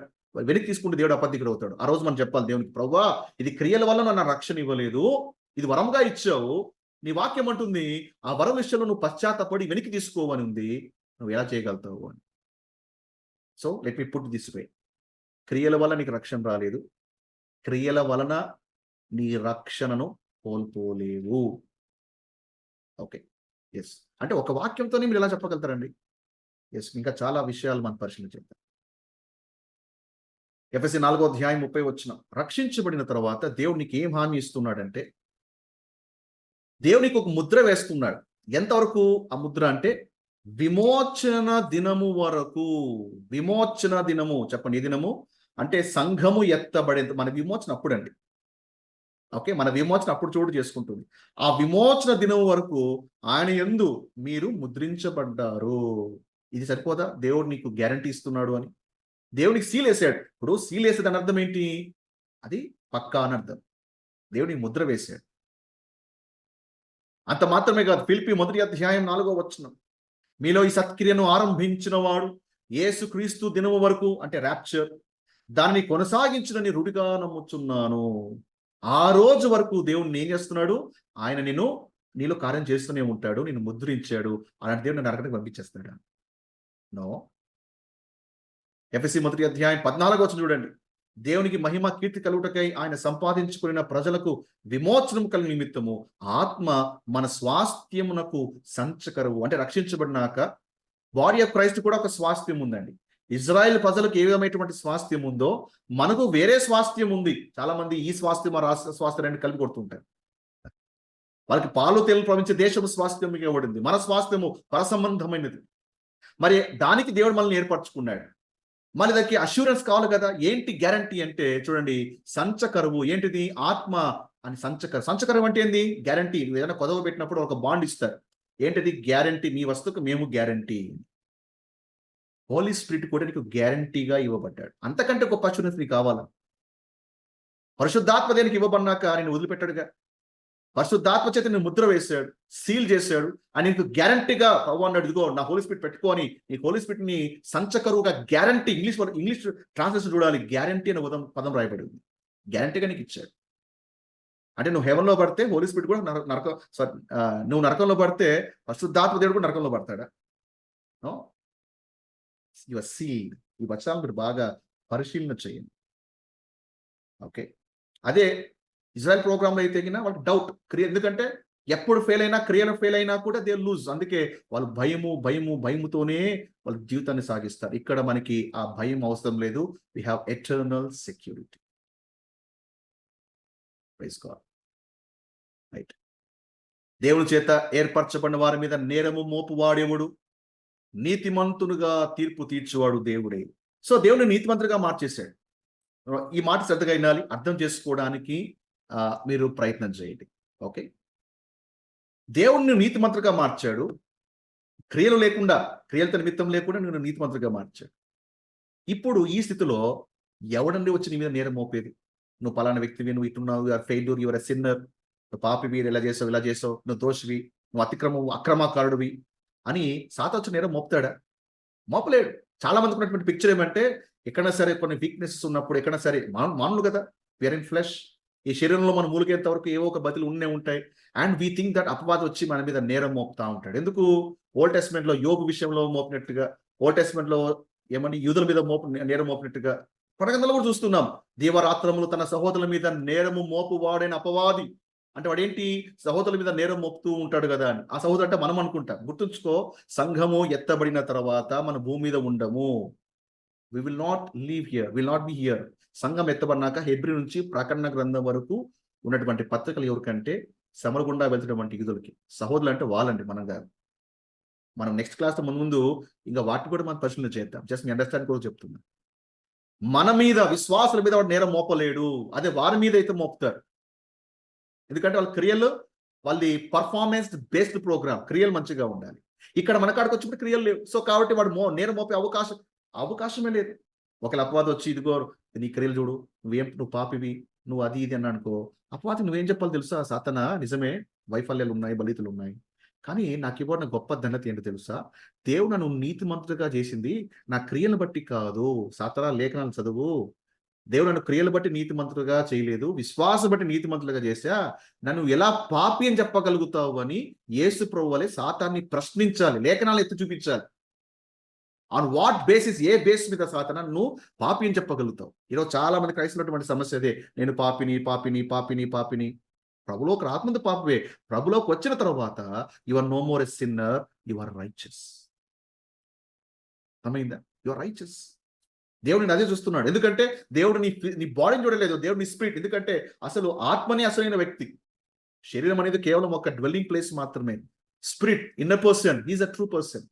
వెనక్కి తీసుకుంటే దేవుడు అబద్ధికుడు అవుతాడు. ఆ రోజు మనం చెప్పాలి దేవునికి, ప్రభువా ఇది క్రియల వల్ల నన్ను రక్షణ ఇవ్వలేదు, ఇది వరంగా ఇచ్చావు, నీ వాక్యం అంటుంది ఆ వరం విషయంలో నువ్వు పశ్చాత్తపడి వెనక్కి తీసుకోవని ఉంది, నువ్వు ఎలా చేయగలుగుతావు అని. So let me put this way, క్రియల వల్ల నీకు రక్షణ రాలేదు, క్రియల వలన నీ రక్షణను కోల్పోలేవు. Okay, yes. అంటే ఒక వాక్యంతోనే మీరు ఎలా చెప్పగలుగుతారండి? ఎస్, ఇంకా చాలా విషయాలు మనం పరిశీలన చేద్దాం. ఎఫెసీ 4వ అధ్యాయం 30 వచనం. రక్షించబడిన తర్వాత దేవుడు నీకు ఏం హామీ ఇస్తున్నాడంటే, దేవునికి ఒక ముద్ర వేస్తున్నాడు. ఎంతవరకు ఆ ముద్ర అంటే, విమోచన దినము వరకు. విమోచన దినము, చెప్పండి ఏ దినము అంటే, సంఘము ఎత్తబడేంత. మన విమోచన అప్పుడండి. ఓకే, మన విమోచన అప్పుడు చోటు చేసుకుంటుంది. ఆ విమోచన దినం వరకు ఆయన యందు మీరు ముద్రించబడ్డారు. ఇది సరిపోదా? దేవుడు నీకు గ్యారంటీ ఇస్తున్నాడు అని. దేవునికి సీల్ వేసాడు. ఇప్పుడు సీల్ వేసేది అని అర్థం ఏంటి? అది పక్కా అని అర్థం. దేవుడికి ముద్ర వేశాడు. అంత మాత్రమే కాదు, ఫిలిప్పీ 1వ అధ్యాయం 4వ వచనం. మీలో ఈ సత్క్రియను ఆరంభించిన వాడు యేసుక్రీస్తు దినము వరకు, అంటే ర్యాప్చర్, దాన్ని కొనసాగించునని రుడిగా నమ్ముచున్నాను. ఆ రోజు వరకు దేవుడిని ఏం చేస్తున్నాడు? ఆయన నీలో కార్యం చేస్తూనే ఉంటాడు, నిన్ను ముద్రించాడు. అలాంటి దేవుడు నరకడానికి పంపించేస్తాడు? నో. ఎఫెసీ 1వ అధ్యాయం 14వ వచనం చూడండి. దేవునికి మహిమ కీర్తి కలుగుటకై ఆయన సంపాదించుకున్న ప్రజలకు విమోచనం కలిగిన నిమిత్తము ఆత్మ మన స్వాస్థ్యమునకు సంచకరువు. అంటే రక్షించబడినాక బాడీ ఆఫ్ క్రైస్ట్ కూడా ఒక స్వాస్థ్యం ఉందండి. ఇజ్రాయెల్ ప్రజలకు ఏ విధమైనటువంటి స్వాస్థ్యం ఉందో మనకు వేరే స్వాస్థ్యం ఉంది. చాలా మంది ఈ స్వాస్థ్యం ఆ రాష్ట్ర స్వాస్థ్యం రెండు కలిపి కొడుతుంటారు. వాళ్ళకి పాలు తేలు ప్రవహించే దేశము స్వాస్థ్యం ఇవ్వబడింది, మన స్వాస్థ్యము పరసంబంధమైనది. మరి దానికి దేవుడు మనల్ని ఏర్పరచుకున్నాడు. మన దగ్గరికి అష్యూరెన్స్ కావాలి కదా. ఏంటి గ్యారంటీ అంటే చూడండి, సంచకరువు. ఏంటిది? ఆత్మ అని సంచకరువు అంటే ఏంది? గ్యారంటీ. ఏదైనా కొదవ పెట్టినప్పుడు ఒక బాండ్ ఇస్తారు. ఏంటిది? గ్యారంటీ. మీ వస్తువుకు మేము గ్యారంటీ. హోలీ స్పిరిట్ కూడా నీకు గ్యారంటీగా ఇవ్వబడ్డాడు. అంతకంటే గొప్ప అష్యూరెన్స్ నీకు కావాలా? పరిశుద్ధాత్మ దేనికి ఇవ్వబడినాక నేను వదిలిపెట్టాడుగా. పరిశుద్ధాత్మ చేత నేను ముద్ర వేశాడు, సీల్ చేశాడు. అని నీకు గ్యారంటీగా ప్రభు అన్నాడు, ఇదిగో నా హోలీ స్పిరిట్ పెట్టుకొని, నీ హోలీ స్పిరిట్ ని సంచకరువుగా గ్యారంటీ. ఇంగ్లీష్ ట్రాన్స్లేషన్ చూడాలి. గ్యారంటీ అనే పదం రాయబడి ఉంది. గ్యారంటీగా నీకు ఇచ్చాడు. అంటే నువ్వు హెవెన్లో పడితే హోలీ స్పిరిట్ కూడా నువ్వు నరకంలో పడితే పరిశుద్ధాత్మ దేవుడు కూడా నరకంలో పడతాడా? నో. Your sealed. ఈ వచనాలు మీరు బాగా పరిశీలన చేయండి. ఓకే, అదే ఇజ్రాయెల్ ప్రోగ్రాంలో అయితే వాళ్ళకి డౌట్ ఎందుకంటే ఎప్పుడు ఫెయిల్ అయినా, క్రియలు ఫెయిల్ అయినా కూడా దే లూజ్. అందుకే వాళ్ళు భయముతోనే వాళ్ళ జీవితాన్ని సాగిస్తారు. ఇక్కడ మనకి ఆ భయం అవసరం లేదు. We have eternal security. Praise God. Right. దేవుని చేత ఏర్పరచబడిన వారి మీద నేరము మోపువాడెవడు? నీతిమంతునుగా తీర్పు తీర్చువాడు దేవుడే. సో దేవుని నీతిమంతుడిగా మార్చేశాడు. ఈ మాట శ్రద్ధగా వినాలి, అర్థం చేసుకోవడానికి మీరు ప్రయత్నం చేయండి. ఓకే. దేవుణ్ణి నీతిమంతుడిగా మార్చాడు. క్రియలు లేకుండా, క్రియలతో నిమిత్తం లేకుండా నేను నీతిమంతుడిగా మార్చాడు. ఇప్పుడు ఈ స్థితిలో ఎవడండి వచ్చి నీ మీద నేరం మోపేది? నువ్వు పలానా వ్యక్తివి, నువ్వు ఇట్టున్నావు, you're failure, your a sinner, నువ్వు పాపివి, ఇలా చేసావు, నువ్వు దోషివి, నువ్వు అక్రమకారుడివి అని సాతాను వచ్చి నేరం మోపుతాడా? మోపలేడు. చాలా మందికి ఉన్నటువంటి పిక్చర్ ఏమంటే, ఎక్కడైనా సరే కొన్ని వీక్నెసెస్ ఉన్నప్పుడు, ఎక్కడైనా సరే మానవులు కదా, విఆర్ ఇన్ ఫ్లెష్, ఈ శరీరంలో మనం మూలిగేంత వరకు ఏవో ఒక బతులు ఉండే ఉంటాయి. అండ్ వీ థింక్ దట్ అపవాది వచ్చి మన మీద నేరం మోపుతా ఉంటాడు. ఎందుకు? ఓల్డ్ టెస్ట్మెంట్ లో యోబు విషయంలో మోపినట్టుగా, ఓల్డ్ టెస్ట్మెంట్ లో ఏమని యూదుల మీద నేరం మోపినట్టుగా ప్రకటనలో కూడా చూస్తున్నాం. దీవరాత్రములు తన సహోదరుల మీద నేరము మోపువాడైన అపవాది అంటే వాడేంటి? సహోదరుల మీద నేరం మోపుతూ ఉంటాడు కదా అని. ఆ సహోదరు అంటే మనం అనుకుంటాం. గుర్తుంచుకో, సంఘము ఎత్తబడిన తర్వాత మన భూమి మీద ఉండము. We will not leave here, will not be here. సంఘం ఎత్తబడినాక హెబ్రీ నుంచి ప్రకటన గ్రంథం వరకు ఉన్నటువంటి పత్రికలు ఎవరికంటే సమరగుండా వెళ్తున్నటువంటి యూదులకి. సహోదరులు అంటే వాళ్ళండి, మనం కాదు. మనం నెక్స్ట్ క్లాస్ ముందు ఇంకా వాటిని కూడా మనం పరిశీలన చేద్దాం. జస్ట్ మీ అండర్స్టాండ్ కూడా చెప్తున్నా. మన మీద, విశ్వాసుల మీద వాడు నేరం మోపలేడు. అదే వారి మీద అయితే మోపుతారు. ఎందుకంటే వాళ్ళ క్రియలు, వాళ్ళది పర్ఫార్మెన్స్ బేస్డ్ ప్రోగ్రామ్, క్రియలు మంచిగా ఉండాలి. ఇక్కడ మన కాడికి వచ్చినప్పుడు క్రియలు లేవు. సో కాబట్టి వాడు నేరం మోపే అవకాశమే లేదు. ఒకవేళ అపవాదం వచ్చి, ఇదిగో నీ క్రియలు చూడు, నువ్వు పాపివి, నువ్వు అది ఇది అన్నా అనుకో, అపవాదం నువ్వేం చెప్పాలి తెలుసా? సాతానా, నిజమే వైఫల్యాలు ఉన్నాయి, బలితులు ఉన్నాయి, కానీ నాకు ఇవ్వడం గొప్ప ధన్యత ఏంటో తెలుసా? దేవుడు నన్ను నీతిమంతుడిగా చేసింది నా క్రియలను బట్టి కాదు. సాతానా, లేఖనాలు చదువు. దేవుడు నన్ను క్రియలు బట్టి నీతిమంతులుగా చేయలేదు, విశ్వాసం బట్టి నీతిమంతులుగా చేశా. నన్ను ఎలా పాపి అని చెప్పగలుగుతావు అని యేసు ప్రభువు వలె సాతాన్ని ప్రశ్నించాలి, లేఖనాలు ఎత్తి చూపించాలి. On what basis, A base మీద సాతానా నువ్వు పాపి అని చెప్పగలుగుతావు? ఈరోజు చాలా మంది క్రైస్తవులటువంటి సమస్య అదే. నేను పాపిని. ప్రభులోకి రాకముందు పాపవే, ప్రభులోకి వచ్చిన తర్వాత you are no more a sinner, you are righteous. అర్థమైందా? You are righteous. దేవుడిని అదే చూస్తున్నాడు. ఎందుకంటే దేవుడు నీ బాడీని చూడలేదు, దేవుడు నీ స్పిరిట్. ఎందుకంటే అసలు ఆత్మని అసలైన వ్యక్తి. శరీరం అనేది కేవలం ఒక డ్వెల్లింగ్ ప్లేస్ మాత్రమే. Spirit, inner person, is a true person.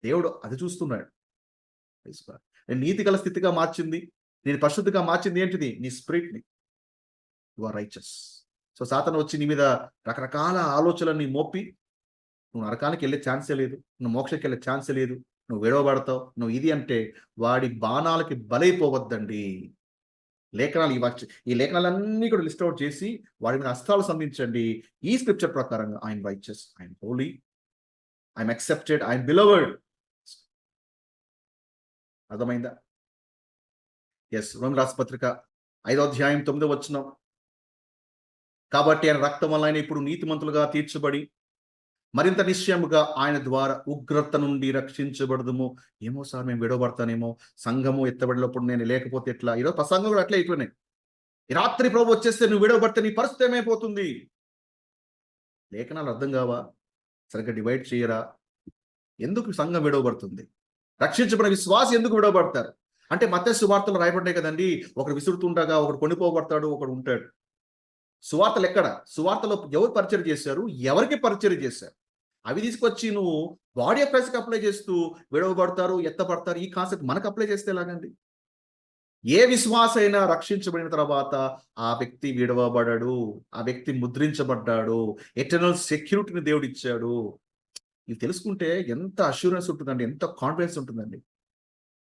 దేవుడు అది చూస్తున్నాడు. నేను నీతి గల స్థితిగా మార్చింది, నేను పరిశుద్ధిగా మార్చింది ఏంటిది? నీ స్పిరిట్ని. You are righteous. సో సాతాను వచ్చి నీ మీద రకరకాల ఆలోచనలని మోపి, నువ్వు నరకానికి వెళ్ళే ఛాన్సే లేదు, నువ్వు మోక్షకి వెళ్ళే ఛాన్సే లేదు, నువ్వు విడవబడతావు, నువ్వు ఇది అంటే, వాడి బాణాలకి బలైపోవద్దండి. లేఖనాలు ఈ లేఖనాలన్నీ కూడా లిస్ట్ అవుట్ చేసి వాడి మీద అస్త్రాలు సంధించండి. ఈ స్క్రిప్చర్ ప్రకారంగా I'm righteous, I'm holy, I'm accepted, I'm beloved. అర్థమైందా? ఎస్. రోమీయుల రాసిన పత్రిక 5వ అధ్యాయం 9వ వచనం. కాబట్టి ఆయన రక్తం వల్ల ఆయన ఇప్పుడు నీతిమంతులుగా తీర్చబడి మరింత నిశ్చయముగా ఆయన ద్వారా ఉగ్రత నుండి రక్షించబడదుము. ఏమో సార్, మేము విడవబడతానేమో, సంఘము ఎత్తబడినప్పుడు నేను లేకపోతే ఎట్లా? ఈరోజు ప్రసంగం కూడా అట్లే అయిపోయినాయి. ఈ రాత్రి ప్రభు వచ్చేస్తే నువ్వు విడవబడితే నీ పరిస్థితి ఏమైపోతుంది? లేఖనాలు అర్థం కావా? సరిగ్గా డివైడ్ చేయరా? ఎందుకు సంఘం విడవబడుతుంది? రక్షించబడిన విశ్వాసి ఎందుకు విడవబడతారు? అంటే మత్తయి సువార్తలు రాయబడ్డాయి కదండి. ఒకడు విసురుతుండగా, ఒకడు కొనిపోబడతాడు, ఒకడు ఉంటాడు. సువార్తలు ఎక్కడ? సువార్తలో ఎవరు పరిచయం చేశారు, ఎవరికి పరిచయం చేశారు? అవి తీసుకొచ్చి నువ్వు బాడీ ఆఫ్ క్రైస్ట్‌కి అప్లై చేస్తూ విడవబడతారు, ఎత్తబడతారు, ఈ కాన్సెప్ట్ మనకు అప్లై చేస్తే ఎలాగండి? ఏ విశ్వాసైనా రక్షించబడిన తర్వాత ఆ వ్యక్తి విడవబడడు, ఆ వ్యక్తి ముద్రించబడ్డాడు, ఎటర్నల్ సెక్యూరిటీని దేవుడు ఇచ్చాడు. ఇవి తెలుసుకుంటే ఎంత అష్యూరెన్స్ ఉంటుందండి, ఎంత కాన్ఫిడెన్స్ ఉంటుందండి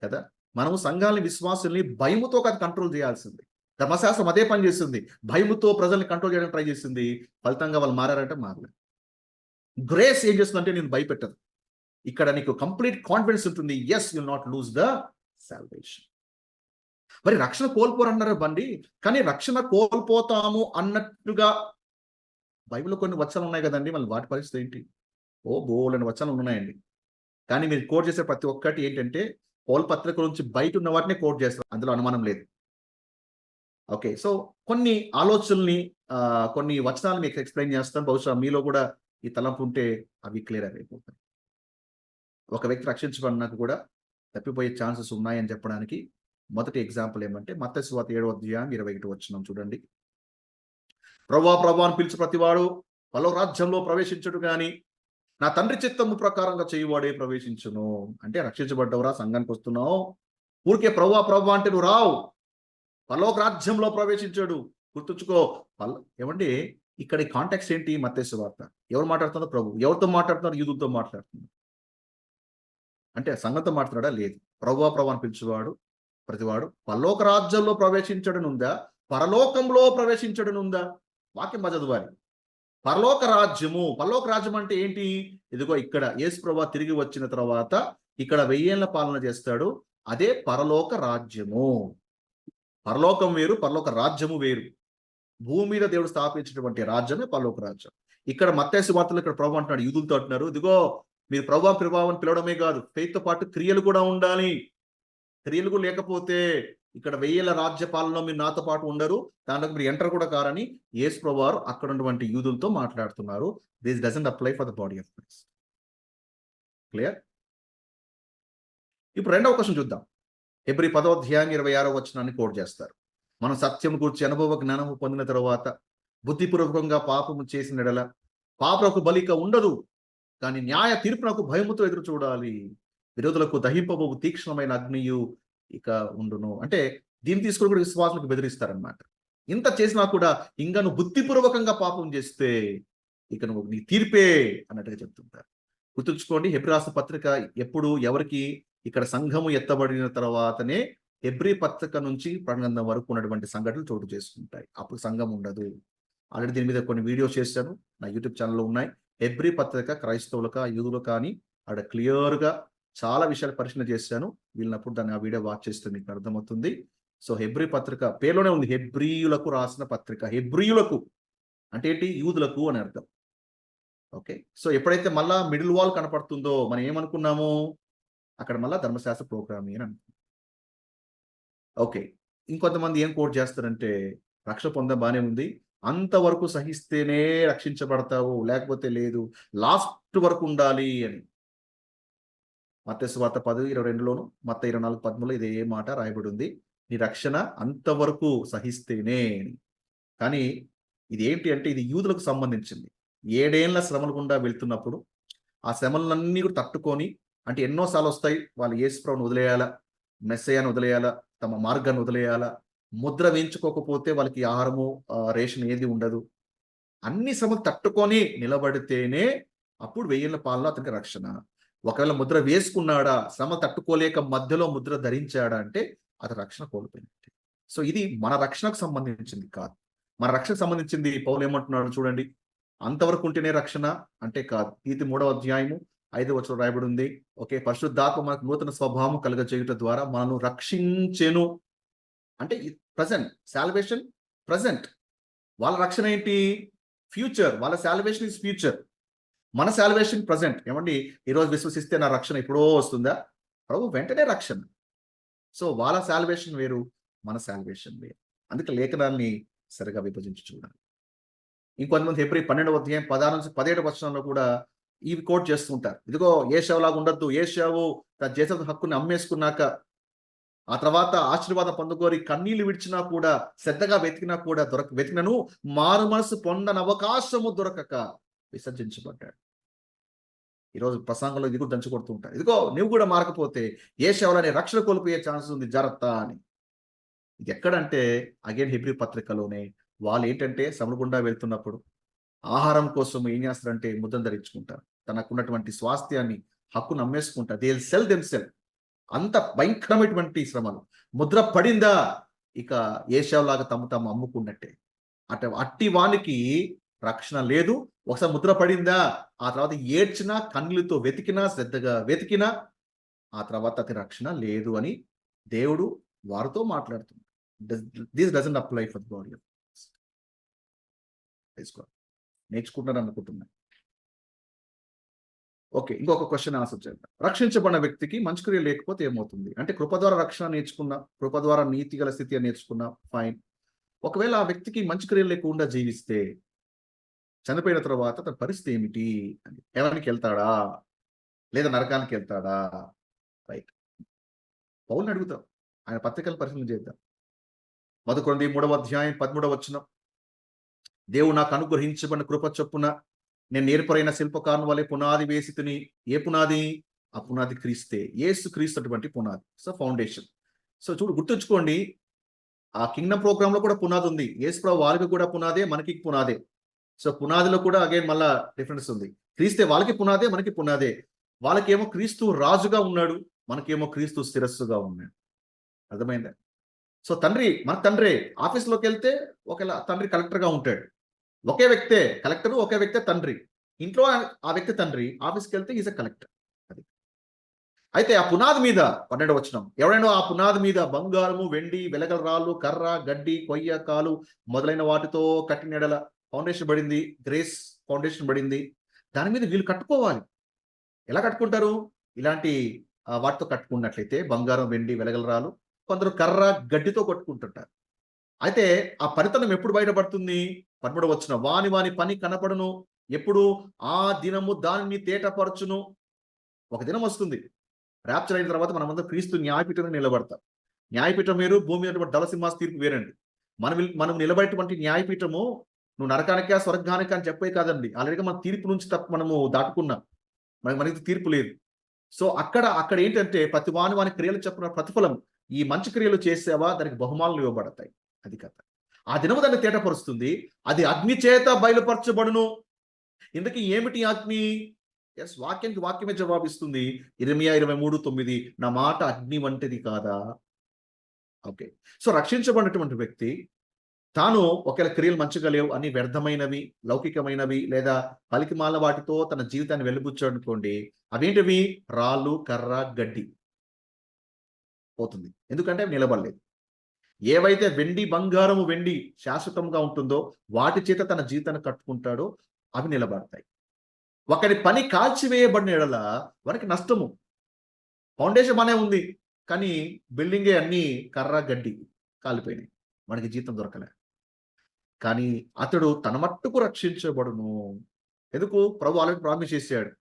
కదా. మనము సంఘాలని, విశ్వాసుల్ని భయముతో కాదు కంట్రోల్ చేయాల్సింది. ధర్మశాస్త్రం అదే పని చేస్తుంది. భయముతో ప్రజల్ని కంట్రోల్ చేయడానికి ట్రై చేసింది. ఫలితంగా వాళ్ళు మారారంటే మారలేదు. గ్రేస్ ఏం చేస్తుందంటే నేను భయపెట్టదు. ఇక్కడ నీకు కంప్లీట్ కాన్ఫిడెన్స్ ఉంటుంది. Yes, you will not lose the salvation. మరి రక్షణ కోల్పోరన్నారు బండి, కానీ రక్షణ కోల్పోతాము అన్నట్టుగా బైబిల్లో కొన్ని వచనాలు ఉన్నాయి కదండి. మళ్ళీ వాటి పరిస్థితి ఏంటి? బోలెడన్ని వచనాలు ఉన్నాయండి. కానీ మీరు కోట్ చేసే ప్రతి ఒక్కటి ఏంటంటే పౌలు పత్రిక నుంచి బయట ఉన్న వాటినే కోట్ చేస్తారు. అందులో అనుమానం లేదు. ఓకే. సో కొన్ని ఆలోచనల్ని కొన్ని వచనాలు మీకు ఎక్స్‌ప్లెయిన్ చేస్తాను. బహుశా మీలో కూడా ఈ తలంపు ఉంటే అవి క్లియర్ అయిపోతాయి. ఒక వ్యక్తి రక్షించబడినాక కూడా తప్పిపోయే ఛాన్సెస్ ఉన్నాయని చెప్పడానికి మొదటి ఎగ్జాంపుల్ ఏమంటే మత్తయి సువార్త 7వ అధ్యాయం 21 వచనం చూడండి. ప్రభువా ప్రభువా అని పిలిచి ప్రతివాడు పరలోక రాజ్యంలో ప్రవేశించడు గాని నా తండ్రి చిత్తము ప్రకారంగా చేయువాడే ప్రవేశించును. అంటే రక్షించబడ్డవురా, సంఘానికి వస్తున్నావు, ఊరికే ప్రభువా ప్రభువా అంటే నువ్వు రావు, పరలోక రాజ్యంలో ప్రవేశించాడు. గుర్తుంచుకో. ఏమండి ఇక్కడ ఈ కాంటాక్ట్స్ ఏంటి? మత్తయి సువార్త ఎవరు మాట్లాడుతున్నారు? ప్రభు. ఎవరితో మాట్లాడుతున్నారు? యూదులతో మాట్లాడుతున్నారు. అంటే సంఘంతో మాట్లాడా? లేదు. ప్రభువా ప్రభువా అని పిలిచేవాడు ప్రతివాడు పరలోక రాజ్యంలో ప్రవేశించడనుందా, పరలోకంలో ప్రవేశించడనుందా? వాక్యం బాగా చదవాలి. పరలోక రాజ్యము. పరలోక రాజ్యం అంటే ఏంటి? ఇదిగో ఇక్కడ యేసు ప్రభువు తిరిగి వచ్చిన తర్వాత ఇక్కడ 1000 ఏళ్ల పాలన చేస్తాడు. అదే పరలోక రాజ్యము. పరలోకం వేరు, పరలోక రాజ్యము వేరు. భూమి మీద దేవుడు స్థాపించినటువంటి రాజ్యమే పరలోక రాజ్యం. ఇక్కడ మత్తయి సువార్తలో ఇక్కడ ప్రభువు అంటున్నాడు, యూదులతో అంటున్నారు, ఇదిగో మీరు ప్రభువా ప్రభువా అని పిలవడమే కాదు, ఫెయిత్ తో పాటు క్రియలు కూడా ఉండాలి. క్రియలు కూడా లేకపోతే ఇక్కడ 1000 ఏళ్ల రాజ్య పాలనలో మీరు నాతో పాటు ఉండరు, దాంట్లోకి మీరు ఎంటర్ కూడా కారని యేసు ప్రభువారు అక్కడ ఉన్నటువంటి యూదులతో మాట్లాడుతున్నారు. This doesn't apply for the body of Christ. Clear? ఇప్పుడు రెండవ క్వశ్చన్ చూద్దాం. హెబ్రీ 10వ అధ్యాయం 26వ వచనాన్ని కోట్ చేస్తారు. మనం సత్యం గురించి అనుభవ జ్ఞానము పొందిన తరువాత బుద్ధిపూర్వకంగా పాపము చేసిన ఎడల పాపలకు బలిక ఉండదు, కానీ న్యాయ తీర్పునకు భయముతో ఎదురు చూడాలి. విరోధులకు దహింపబోవు తీక్ష్ణమైన అగ్నియు ఇక ఉండును. అంటే దీన్ని తీసుకుని కూడా విశ్వాసులకు బెదిరిస్తారనమాట. ఇంత చేసినా కూడా ఇంకా నువ్వు బుద్ధిపూర్వకంగా పాపం చేస్తే ఇక నువ్వు నీ తీర్పే అన్నట్టుగా చెప్తుంటారు. గుర్తుంచుకోండి, హెబ్రీ రాసిన పత్రిక ఎప్పుడు ఎవరికి ఇక్కడ సంఘము ఎత్తబడిన తర్వాతనే హెబ్రీ పత్రిక నుంచి ప్రకటన వరకు ఉన్నటువంటి సంఘటనలు చోటు చేసుకుంటాయి. అప్పుడు సంఘం ఉండదు. ఆల్రెడీ దీని మీద కొన్ని వీడియోస్ చేశాను, నా యూట్యూబ్ ఛానల్లో ఉన్నాయి. హెబ్రీ పత్రిక క్రైస్తవులకా యూదులు కానీ అక్కడ క్లియర్గా చాలా విషయాలు పరిశీలన చేశాను. వీళ్ళనప్పుడు దాన్ని ఆ వీడియో వాచ్ చేస్తే మీకు అర్థమవుతుంది. సో హెబ్రీ పత్రిక పేరులోనే ఉంది, హెబ్రీయులకు రాసిన పత్రిక. హెబ్రీయులకు అంటే ఏంటి? యూదులకు అని అర్థం. ఓకే. సో ఎప్పుడైతే మళ్ళా మిడిల్ వాల్ కనపడుతుందో మనం ఏమనుకున్నాము? అక్కడ మళ్ళా ధర్మశాస్త్ర ప్రోగ్రామింగ్ అని అనుకున్నాం. ఓకే. ఇంకొంతమంది ఏం కోట్ చేస్తారంటే రక్షణ పొంద బానే ఉంది, అంతవరకు సహిస్తేనే రక్షించబడతావు, లేకపోతే లేదు, లాస్ట్ వరకు ఉండాలి అని. మత్తయి సువార్త 10:22లోను మత్తయి 24:13 ఇదే మాట రాయబడి ఉంది. నీ రక్షణ అంతవరకు సహిస్తేనే అని. కానీ ఇది ఏంటి అంటే ఇది యూదులకు సంబంధించింది. 7 ఏళ్ల శ్రమల గుండా వెళ్తున్నప్పుడు ఆ శ్రమలన్నీ కూడా తట్టుకొని, అంటే ఎన్నోసార్లు వస్తాయి, వాళ్ళు యేసు ప్రభువుని వదిలేయాలా, మెస్సయ్యను వదిలేయాలా, తమ మార్గాన్ని వదిలేయాలా, ముద్ర వేయించుకోకపోతే వాళ్ళకి ఆహారము రేషన్ ఏది ఉండదు. అన్ని శ్రమలు తట్టుకొని నిలబడితేనే అప్పుడు 1000 ఏళ్ల పాలన అతనికి రక్షణ. ఒకవేళ ముద్ర వేసుకున్నాడా, శ్రమ తట్టుకోలేక మధ్యలో ముద్ర ధరించాడా అంటే అతను రక్షణ కోల్పోయినట్టే. సో ఇది మన రక్షణకు సంబంధించింది కాదు. మన రక్షణకు సంబంధించింది పౌలు ఏమంటున్నాడు చూడండి, అంతవరకు ఉంటేనే రక్షణ అంటే కాదు. తీతు 3వ అధ్యాయము 5వ వచనం రాయబడి ఉంది. ఓకే, పరిశుద్ధాత్మ మనకు నూతన స్వభావం కలుగజేయుట ద్వారా మనను రక్షించెను. అంటే ప్రజెంట్ సాల్వేషన్, ప్రజెంట్. వాళ్ళ రక్షణ ఏంటి? ఫ్యూచర్. వాళ్ళ సాల్వేషన్ ఇస్ ఫ్యూచర్. మన సాల్వేషన్ ప్రజెంట్. ఏమండి, ఈరోజు విశ్వసిస్తే నా రక్షణ ఎప్పుడో వస్తుందా? ప్రభు వెంటనే రక్షణ. సో వాళ్ళ సాల్వేషన్ వేరు, మన సాల్వేషన్ వేరు. అందుకే లేఖనాన్ని సరిగా విభజించి చూడాలి. ఇంకొంతమంది హెబ్రీ 12వ అధ్యాయం 16 నుంచి 17 వచనంలో కూడా ఇవి కోట్ చేస్తుంటారు. ఇదిగో ఏశావులాగా ఉండొద్దు, ఏశావు తన జేసపు హక్కుని అమ్మేసుకున్నాక ఆ తర్వాత ఆశీర్వాదం పొందుకోరి కన్నీళ్లు విడిచినా కూడా, శ్రద్ధగా వెతికినా కూడా వెతికినను మారు మనసు పొందని అవకాశము దొరకక విసర్జించబడ్డాడు. ఈరోజు ప్రసంగంలో ఇది కూడా దంచి కొడుతుంటారు, ఇదిగో నువ్వు కూడా మారకపోతే ఏశావులని రక్షణ కోల్పోయే ఛాన్స్ ఉంది, జాగ్రత్త అని. ఇది ఎక్కడంటే అగైన్ హెబ్రీ పత్రికలోనే వాళ్ళు ఏంటంటే శ్రమల గుండా వెళ్తున్నప్పుడు ఆహారం కోసం ఏం చేస్తారంటే ముద్రను ధరించుకుంటారు. తనకున్నటువంటి స్వాస్థ్యాన్ని, హక్కును అమ్మేసుకుంటారు. They will sell them self. అంత భయంకరమైనటువంటి శ్రమలు. ముద్ర పడిందా ఇక ఏశావులాగా తమ అమ్ముకున్నట్టే. అట్టి వానికి రక్షణ లేదు. ఒకసారి ముద్ర పడిందా ఆ తర్వాత ఏడ్చినా, కన్నులతో వెతికినా, శ్రద్ధగా వెతికినా ఆ తర్వాత అతని రక్షణ లేదు అని దేవుడు వారితో మాట్లాడుతుంది. This doesn't apply for the body of Christ. నేర్చుకుంటాను అనుకుంటున్నా. ఓకే, ఇంకొక క్వశ్చన్ ఆన్సర్ చేద్దాం. రక్షించబడిన వ్యక్తికి మంచి క్రియ లేకపోతే ఏమవుతుంది? అంటే కృప ద్వారా రక్షణ నేర్చుకున్నా, కృప ద్వారా నీతి గల స్థితి నేర్చుకున్నా, ఫైన్. ఒకవేళ ఆ వ్యక్తికి మంచి క్రియలు లేకుండా జీవిస్తే చనిపోయిన తర్వాత తన పరిస్థితి ఏమిటి అని, హెవెన్కి వెళ్తాడా లేదా నరకానికి వెళ్తాడా? రైట్. పౌలుని అడుగుతాం, ఆయన పత్రికలు పరిశీలన చేద్దాం. 1 కొరింథీ 3:13 దేవుడు నాకు అనుగ్రహించబడిన కృప చొప్పున నేను నేర్పరైన శిల్పకారుని వలె పునాది వేసి తిని. ఏ పునాది? ఆ పునాది క్రీస్తే, యేసు క్రీస్తు అటువంటి పునాది. So foundation. సో గుర్తుంచుకోండి, ఆ కింగ్డమ్ ప్రోగ్రామ్ లో కూడా పునాది ఉంది. యేసు ప్రభు వాళ్ళకి కూడా పునాదే, మనకి పునాదే. సో పునాదిలో కూడా అగైన్ మళ్ళా డిఫరెన్స్ ఉంది. క్రీస్తే వాళ్ళకి పునాదే, మనకి పునాదే. వాళ్ళకేమో క్రీస్తు రాజుగా ఉన్నాడు, మనకేమో క్రీస్తు శిరస్సుగా ఉన్నాడు. అర్థమైందా? సో తండ్రి మన తండ్రే. ఆఫీస్లోకి వెళ్తే ఒకవేళ తండ్రి కలెక్టర్గా ఉంటాడు. ఒకే వ్యక్తే కలెక్టర్, ఒకే వ్యక్తే తండ్రి. ఇంట్లో ఆ వ్యక్తి తండ్రి, ఆఫీస్కి వెళ్తే ఈజ్ అ కలెక్టర్. అది. అయితే ఆ పునాది మీద 12 ఎవరైనా ఆ పునాది మీద బంగారము, వెండి, వెలగల రాళ్ళు, కర్ర, గడ్డి, కొయ్య, కాలు మొదలైన వాటితో కట్టిన ఎడల ఫౌండేషన్ పడింది, గ్రేస్ ఫౌండేషన్ పడింది. దాని మీద వీళ్ళు కట్టుకోవాలి. ఎలా కట్టుకుంటారు? ఇలాంటి వాటితో కట్టుకున్నట్లయితే బంగారం, వెండి, వెలగల రాళ్ళు, కొందరు కర్ర, గడ్డితో కొట్టుకుంటుంటారు. అయితే ఆ పనితనం ఎప్పుడు బయటపడుతుంది? 13 వాని వాని పని కనపడును. ఎప్పుడు? ఆ దినము దానిని తేటపరచును. ఒక దినం వస్తుంది, ర్యాప్చర్ అయిన తర్వాత మనమందరం క్రీస్తు న్యాయపీఠం మీద నిలబడతాం. న్యాయపీఠం వేరు, భూమి మీద దళసింహాస తీర్పు వేరండి. మనం నిలబడేటువంటి న్యాయపీఠము నువ్వు నరకానికా స్వర్గానికా అని చెప్పే కాదండి. ఆల్రెడీగా మన తీర్పు నుంచి మనము దాటుకున్నాం. మనకి తీర్పు లేదు. సో అక్కడ ఏంటంటే ప్రతి వాని క్రియలు చెప్పిన ప్రతిఫలం. ఈ మంచి క్రియలు చేసావా దానికి బహుమానాలు ఇవ్వబడతాయి. అది కథ. ఆ దినము దాన్ని తేటపరుస్తుంది. అది అగ్ని చేత బయలుపరచబడును. ఇందుకు ఏమిటి అగ్ని? ఎస్, వాక్యానికి వాక్యమే జవాబిస్తుంది. ఇర్మియా 23:9 నా మాట అగ్ని వంటిది కాదా? ఓకే. సో రక్షించబడినటువంటి వ్యక్తి తాను ఒకవేళ క్రియలు మంచిగా లేవు, అన్ని వ్యర్థమైనవి, లౌకికమైనవి లేదా పలికిమాల వాటితో తన జీవితాన్ని వెలిబుచ్చాడనుకోండి, అవేంటివి? రాళ్ళు, కర్ర, గడ్డి పోతుంది. ఎందుకంటే అవి నిలబడలేదు. ఏవైతే వెండి, బంగారము, వెండి శాశ్వతంగా ఉంటుందో వాటి చేత తన జీవితాన్ని కట్టుకుంటాడో అవి నిలబడతాయి. ఒకరి పని కాల్చివేయబడిన ఎడల వారికి నష్టము. ఫౌండేషన్ బానే ఉంది, కానీ బిల్డింగే అన్ని కర్ర, గడ్డి కాలిపోయినాయి. మనకి జీతం దొరకలే. కానీ అతడు తన మట్టుకు రక్షించబడును. ఎందుకు? ప్రభు ఆల్రెడీ ప్రామిస్ చేశాడు.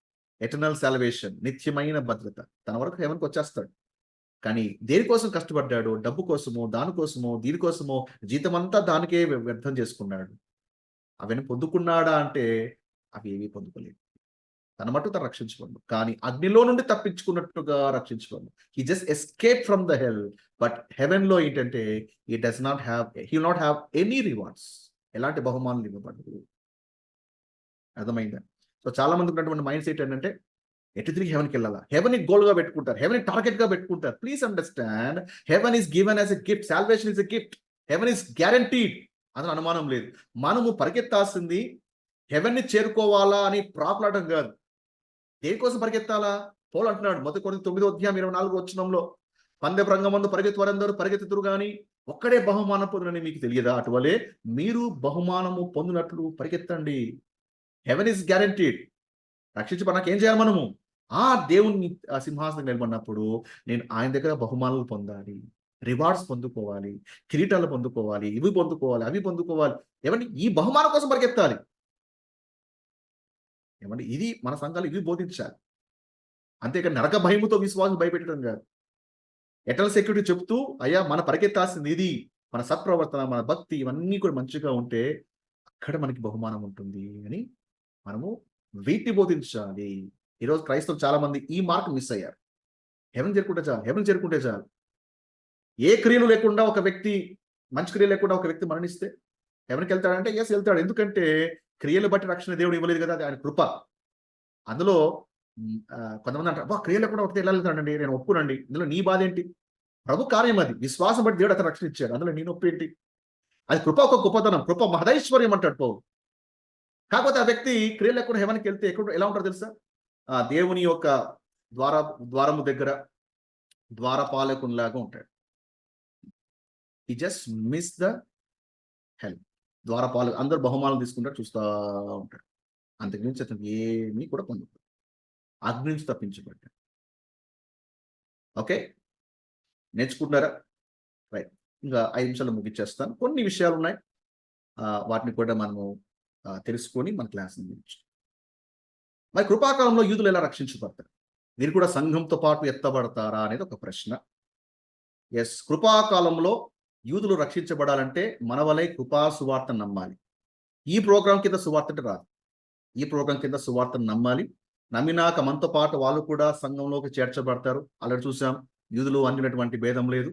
ఎటర్నల్ సాల్వేషన్, నిత్యమైన భద్రత. తన వరకు హెవెన్‌కి వచ్చేస్తాడు. కానీ దేనికోసం కష్టపడ్డాడు? డబ్బు కోసమో, దానికోసమో, దీనికోసమో జీతమంతా దానికే వ్యర్థం చేసుకున్నాడు. అవన్నీ పొందుకున్నాడా అంటే అవి ఏమీ పొందుకోలేదు. తన మట్టుకు తను రక్షించబడను. కానీ అగ్నిలో నుండి తప్పించుకున్నట్టుగా రక్షించబడను. He just escape from the hell. But హెవెన్‌లో ఏంటంటే he will not have any rewards. ఎలాంటి బహుమానాలు ఇవ్వబడవు. అర్థమైందా? సో చాలా మందికి ఉన్నటువంటి మైండ్ సెట్ ఏంటంటే ఎటు తిరిగి హెవెన్‌కి వెళ్ళాలా? హెవెన్ గోల్‌గా పెట్టుకుంటారు. హెవెన్ టార్గెట్‌గా పెట్టుకుంటారు. Please understand, heaven is given as a gift. Salvation is a gift. Heaven is guaranteed. అందులో అనుమానం లేదు. మనము పరిగెత్తాల్సింది హెవెన్‌ని చేరుకోవాలా అని ప్రాకులాడడం కాదు. దేనికోసం పరిగెత్తాలా? పౌలు అంటున్నాడు 1 కొరింథీ 9:24 పందెపు రంగమందు పరిగెత్తు వారందరూ పరిగెత్తుదురు గాని ఒక్కడే బహుమానం పొందునని మీకు తెలియదా? అటువలే మీరు బహుమానము పొందినట్లు పరిగెత్తండి. Heaven is guaranteed. రక్షించబడడానికి ఏం చేయాలి మనము? ఆ దేవుని సింహాసనం నిలబడినప్పుడు నేను ఆయన దగ్గర బహుమానాలు పొందాలి, రివార్డ్స్ పొందుకోవాలి, కిరీటాలు పొందుకోవాలి, ఇవి పొందుకోవాలి, అవి పొందుకోవాలి. ఏమండి ఈ బహుమానం కోసం పరిగెత్తాలి. ఏమండి ఇది మన సంఘాలు ఇవి బోధించాలి. అంతేకాని నరక భయముతో విశ్వాసం భయపెట్టడం కాదు. ఎటర్నల్ సెక్యూరిటీ చెప్తూ అయ్యా మన పరిగెత్తాల్సింది ఇది. మన సత్ప్రవర్తన, మన భక్తి ఇవన్నీ కూడా మంచిగా ఉంటే అక్కడ మనకి బహుమానం ఉంటుంది అని మనము వీటిని బోధించాలి. ఈరోజు క్రైస్తవులు చాలా మంది ఈ మార్క్ మిస్ అయ్యారు. హెవెన్ చేరుకుంటే చాలు. ఏ క్రియలు లేకుండా ఒక వ్యక్తి, మంచి క్రియలు లేకుండా ఒక వ్యక్తి మరణిస్తే హెవెన్‌కి వెళ్తాడంటే యెస్ వెళ్తాడు. ఎందుకంటే క్రియలు బట్టి రక్షణ దేవుడు ఇవ్వలేదు కదా! అది ఆయన కృప. అందులో కొంతమంది అంటారు, అబ్బా! క్రియలు లేకుండా ఒకటి ఎలా వెళ్తాడండి? నేను ఒప్పుకోనండి. ఇందులో నీ బాధ ఏంటి? ప్రభు కార్యం అది. విశ్వాసం బట్టి దేవుడు అతను రక్షణ ఇచ్చాడు. అందులో నీ నొప్పి ఏంటి? అది కృప ఒక గొప్పతనం. కృప మహదైశ్వర్యం అంటాడు పౌలు. కాకపోతే ఆ వ్యక్తి క్రియలు లేకుండా హెవెన్‌కి వెళ్తే ఎలా ఉంటాడో తెలుసా? దేవుని యొక్క ద్వారము దగ్గర ద్వారపాలకునిలాగా ఉంటాడు. He just miss the hell. అందరూ బహుమానాలు తీసుకుంటారు, చూస్తా ఉంటాడు. అంతకు మించి అతనికి ఏమీ కూడా పొందడు. అగ్ని నుంచి తప్పించబడ్డాడు. ఓకే. నేర్చుకుంటున్నారా? రైట్. ఇంకా 5 నిమిషాలు ముగించేస్తాను. కొన్ని విషయాలు ఉన్నాయి. వాటిని కూడా మనము తెలుసుకొని మన క్లాస్‌ని ముగించుదాం. మరి కృపాకాలంలో యూదులు ఎలా రక్షించబడతారు? వీరు కూడా సంఘంతో పాటు ఎత్తబడతారా అనేది ఒక ప్రశ్న. యెస్. కృపాకాలంలో యూదులు రక్షించబడాలంటే మన వలె కృపా సువార్తను నమ్మాలి. ఈ ప్రోగ్రామ్ కింద సువార్త అంటే రాదు. ఈ ప్రోగ్రామ్ కింద సువార్తను నమ్మాలి. నమ్మినాక మనతో పాటు వాళ్ళు కూడా సంఘంలోకి చేర్చబడతారు. ఆల్రెడీ చూసాం. యూదులు అన్యులటువంటి భేదం లేదు.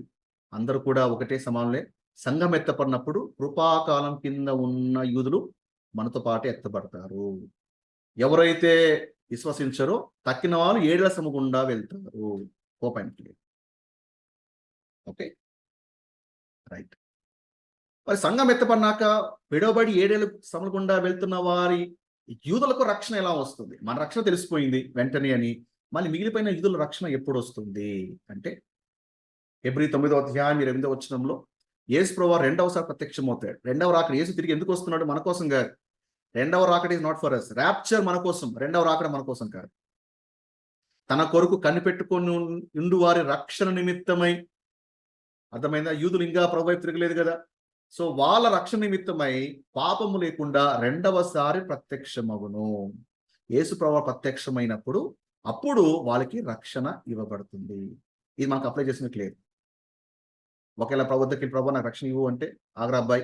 అందరూ కూడా ఒకటే సమానులే. సంఘం ఎత్తపడినప్పుడు కృపాకాలం కింద ఉన్న యూదులు మనతో పాటు ఎత్తబడతారు. ఎవరైతే విశ్వసించరో తక్కిన వాళ్ళు ఏడల శ్రమ గుండా వెళ్తారు. ఓపెన్. ఓకే. రైట్. మరి సంఘం ఎత్తపడినాక విడవబడి ఏడేళ్ళు శ్రమల గుండా వెళ్తున్న వారి యూదులకు రక్షణ ఎలా వస్తుంది? మన రక్షణ తెలిసిపోయింది వెంటనే అని. మళ్ళీ మిగిలిపోయిన యూదుల రక్షణ ఎప్పుడు వస్తుంది అంటే హెబ్రీ 9వ అధ్యాయం 8వ వచనంలో యేసు ప్రభువు రెండవసారి ప్రత్యక్షమవుతాడు. రెండవ రాకడ యేసు తిరిగి ఎందుకు వస్తున్నాడు? మన కోసం కాదు. రెండవ రాకడ is not for us. Rapture మన కోసం. రెండవ రాకడ మన కోసం కాదు. తన కొరకు కనిపెట్టుకొని ఉండు వారి రక్షణ నిమిత్తమై. అర్థమైందా? యూదులు ఇంకా ప్రభు వైపు తిరగలేదు కదా. సో వాళ్ళ రక్షణ నిమిత్తమై పాపము లేకుండా రెండవసారి ప్రత్యక్షమగును. యేసు ప్రభువు ప్రత్యక్షమైనప్పుడు అప్పుడు వాళ్ళకి రక్షణ ఇవ్వబడుతుంది. ఇది మనకు అప్లై చేసినట్టు లేదు. ఒకవేళ ప్రభుత్వకి ప్రభు నాకు రక్షణ ఇవ్వు అంటే ఆగ్రా అబ్బాయి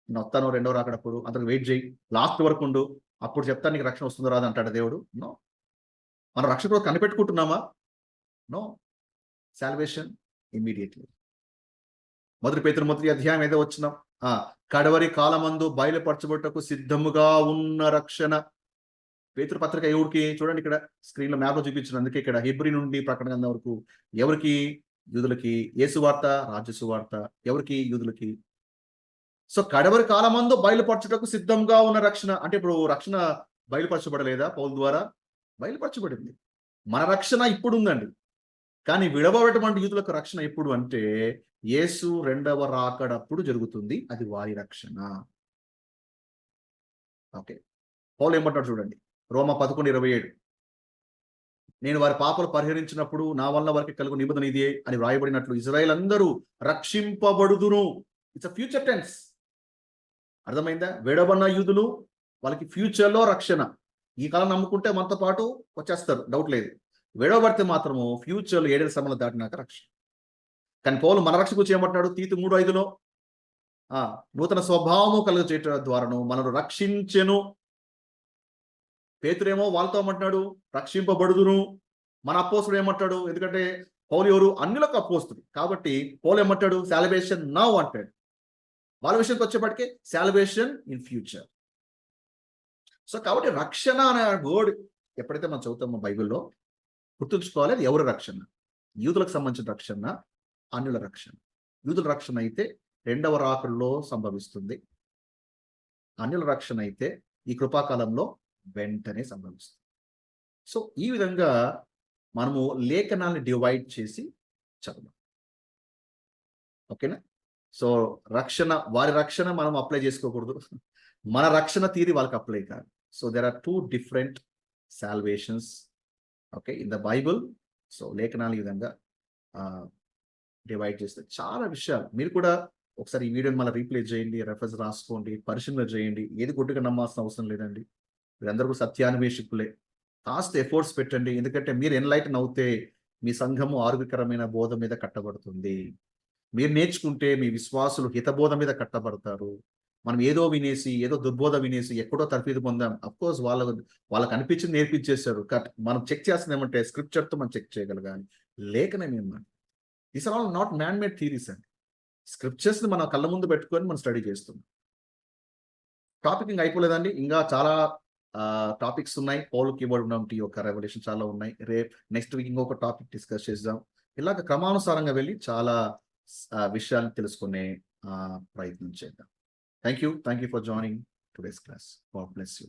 నేను వస్తాను రెండవ రాకడప్పుడు అంతకు వెయిట్ చేయి, లాస్ట్ వరకు ఉండు, అప్పుడు చెప్తాను నీకు రక్షణ వస్తుందో రాదు అంటాడు దేవుడు. నో. మన రక్షణ కనిపెట్టుకుంటున్నామా? నో. Salvation immediately. 1 పేతురు 1వ అధ్యాయం 5వ వచనం, కడవరి కాలమందు బయలుపరచబడుటకు సిద్ధముగా ఉన్న రక్షణ. పేతురు పత్రిక ఎవరికి? చూడండి ఇక్కడ స్క్రీన్ లో మ్యాప్ లో చూపించిన. అందుకే ఇక్కడ హెబ్రీ నుండి ప్రకటన గ్రంథం వరకు ఎవరికి? యూదులకి. యేసు వార్త, రాజ్య సువార్త ఎవరికి? యూదులకి. సో కడవరి కాలమందు బయలుపరచుటకు సిద్ధంగా ఉన్న రక్షణ అంటే ఇప్పుడు రక్షణ బయలుపరచబడలేదా పౌలు ద్వారా? బయలుపరచబడింది. మన రక్షణ ఇప్పుడు ఉందండి. కానీ విడవబడేటువంటి యూదులకు రక్షణ ఎప్పుడు అంటే యేసు రెండవ రాకడప్పుడు జరుగుతుంది. అది వారి రక్షణ. ఓకే. పౌలు ఏమంటాడు చూడండి, రోమా 11:27, నేను వారి పాపలు పరిహరించినప్పుడు నా వల్ల వారికి కలుగు నిబంధన ఇదే అని వ్రాయబడినట్లు ఇజ్రాయేల్ అందరూ రక్షింపబడుదురు. It's a future tense. అర్థమైందా? విడబడిన యూదులు వాళ్ళకి ఫ్యూచర్ లో రక్షణ. ఈ కాలం నమ్ముకుంటే మనతో పాటు వచ్చేస్తారు, డౌట్ లేదు. విడవబడితే మాత్రము ఫ్యూచర్ లో 7 శ్రమలు దాటినాక రక్షణ. కానీ పౌలు మన రక్షణ గురించి ఏమంటున్నాడు? తీతు 3:5లో నూతన స్వభావము కలుగ చేయటం ద్వారాను మనను రక్షించెను. పేతురేమో వాళ్ళతో ఏమంటున్నాడు? రక్షింపబడుదును. మన అపోస్తుడు ఏమంటాడు? ఎందుకంటే పౌలు ఎవరు? అన్యులకు అపోస్తుడు కాబట్టి పౌలు ఏమంటాడు? సాల్వేషన్ నౌ అంటాడు. వాళ్ళ విషయానికి వచ్చేప్పటికే సాల్వేషన్ ఇన్ ఫ్యూచర్. సో కాబట్టి రక్షణ అనే వర్డ్ ఎప్పుడైతే మనం చదువుతామో బైబిల్లో గుర్తుంచుకోవాలి, అది ఎవరి రక్షణ? యూదులకు సంబంధించిన రక్షణ, అన్యుల రక్షణ. యూదుల రక్షణ అయితే రెండవ రాకడలో సంభవిస్తుంది. అన్యుల రక్షణ అయితే ఈ కృపాకాలంలో వెంటనే సంభవిస్తుంది. సో ఈ విధంగా మనము లేఖనాన్ని డివైడ్ చేసి చదవాలి. ఓకేనా? సో రక్షణ, వారి రక్షణ మనం అప్లై చేసుకోకూడదు. మన రక్షణ తీరి వాళ్ళకి అప్లై కాదు. So there are 2 different salvations okay in the Bible. So లేఖనాలు ఈ విధంగా డివైడ్ చేస్తే చాలా విషయాలు. మీరు కూడా ఒకసారి ఈ వీడియోని మళ్ళీ రీప్లే చేయండి, రెఫరెన్స్ రాసుకోండి, పరిశీలన చేయండి. ఏది గుడ్డుగా నమ్మాల్సిన అవసరం లేదండి. మీరందరూ సత్యాన్వేషకులే. కాస్త ఎఫర్ట్స్ పెట్టండి. ఎందుకంటే మీరు ఎన్లైటన్ అవుతే మీ సంఘము ఆరోగ్యకరమైన బోధ మీద కట్టబడుతుంది. మీరు నేర్చుకుంటే మీ విశ్వాసులు హితబోధ మీద కట్టబడతారు. మనం ఏదో వినేసి, ఏదో దుర్బోధ వినేసి ఎక్కడో తర్ఫీదు పొందాం. అఫ్కోర్స్ వాళ్ళకి అనిపించింది నేర్పించేశారు. మనం చెక్ చేస్తుంది ఏమంటే స్క్రిప్చర్తో మనం చెక్ చేయగలగాలి. లేఖనం ఏమన్నా these are all not man made theories అండి. స్క్రిప్చర్స్ ని మన కళ్ళ ముందు పెట్టుకొని మనం స్టడీ చేస్తున్నాం. టాపిక్ ఇంకా అయిపోలేదండి. ఇంకా చాలా టాపిక్స్ ఉన్నాయి. పౌలుకి ఇవ్వడం యొక్క రెవల్యూషన్ చాలా ఉన్నాయి. నెక్స్ట్ వీక్ ఇంకొక టాపిక్ డిస్కస్ చేద్దాం. ఇలాగ క్రమానుసారంగా వెళ్ళి చాలా విషయాలు తెలుసుకునే ప్రయత్నం చేద్దాం. Thank you for joining today's class. God bless you.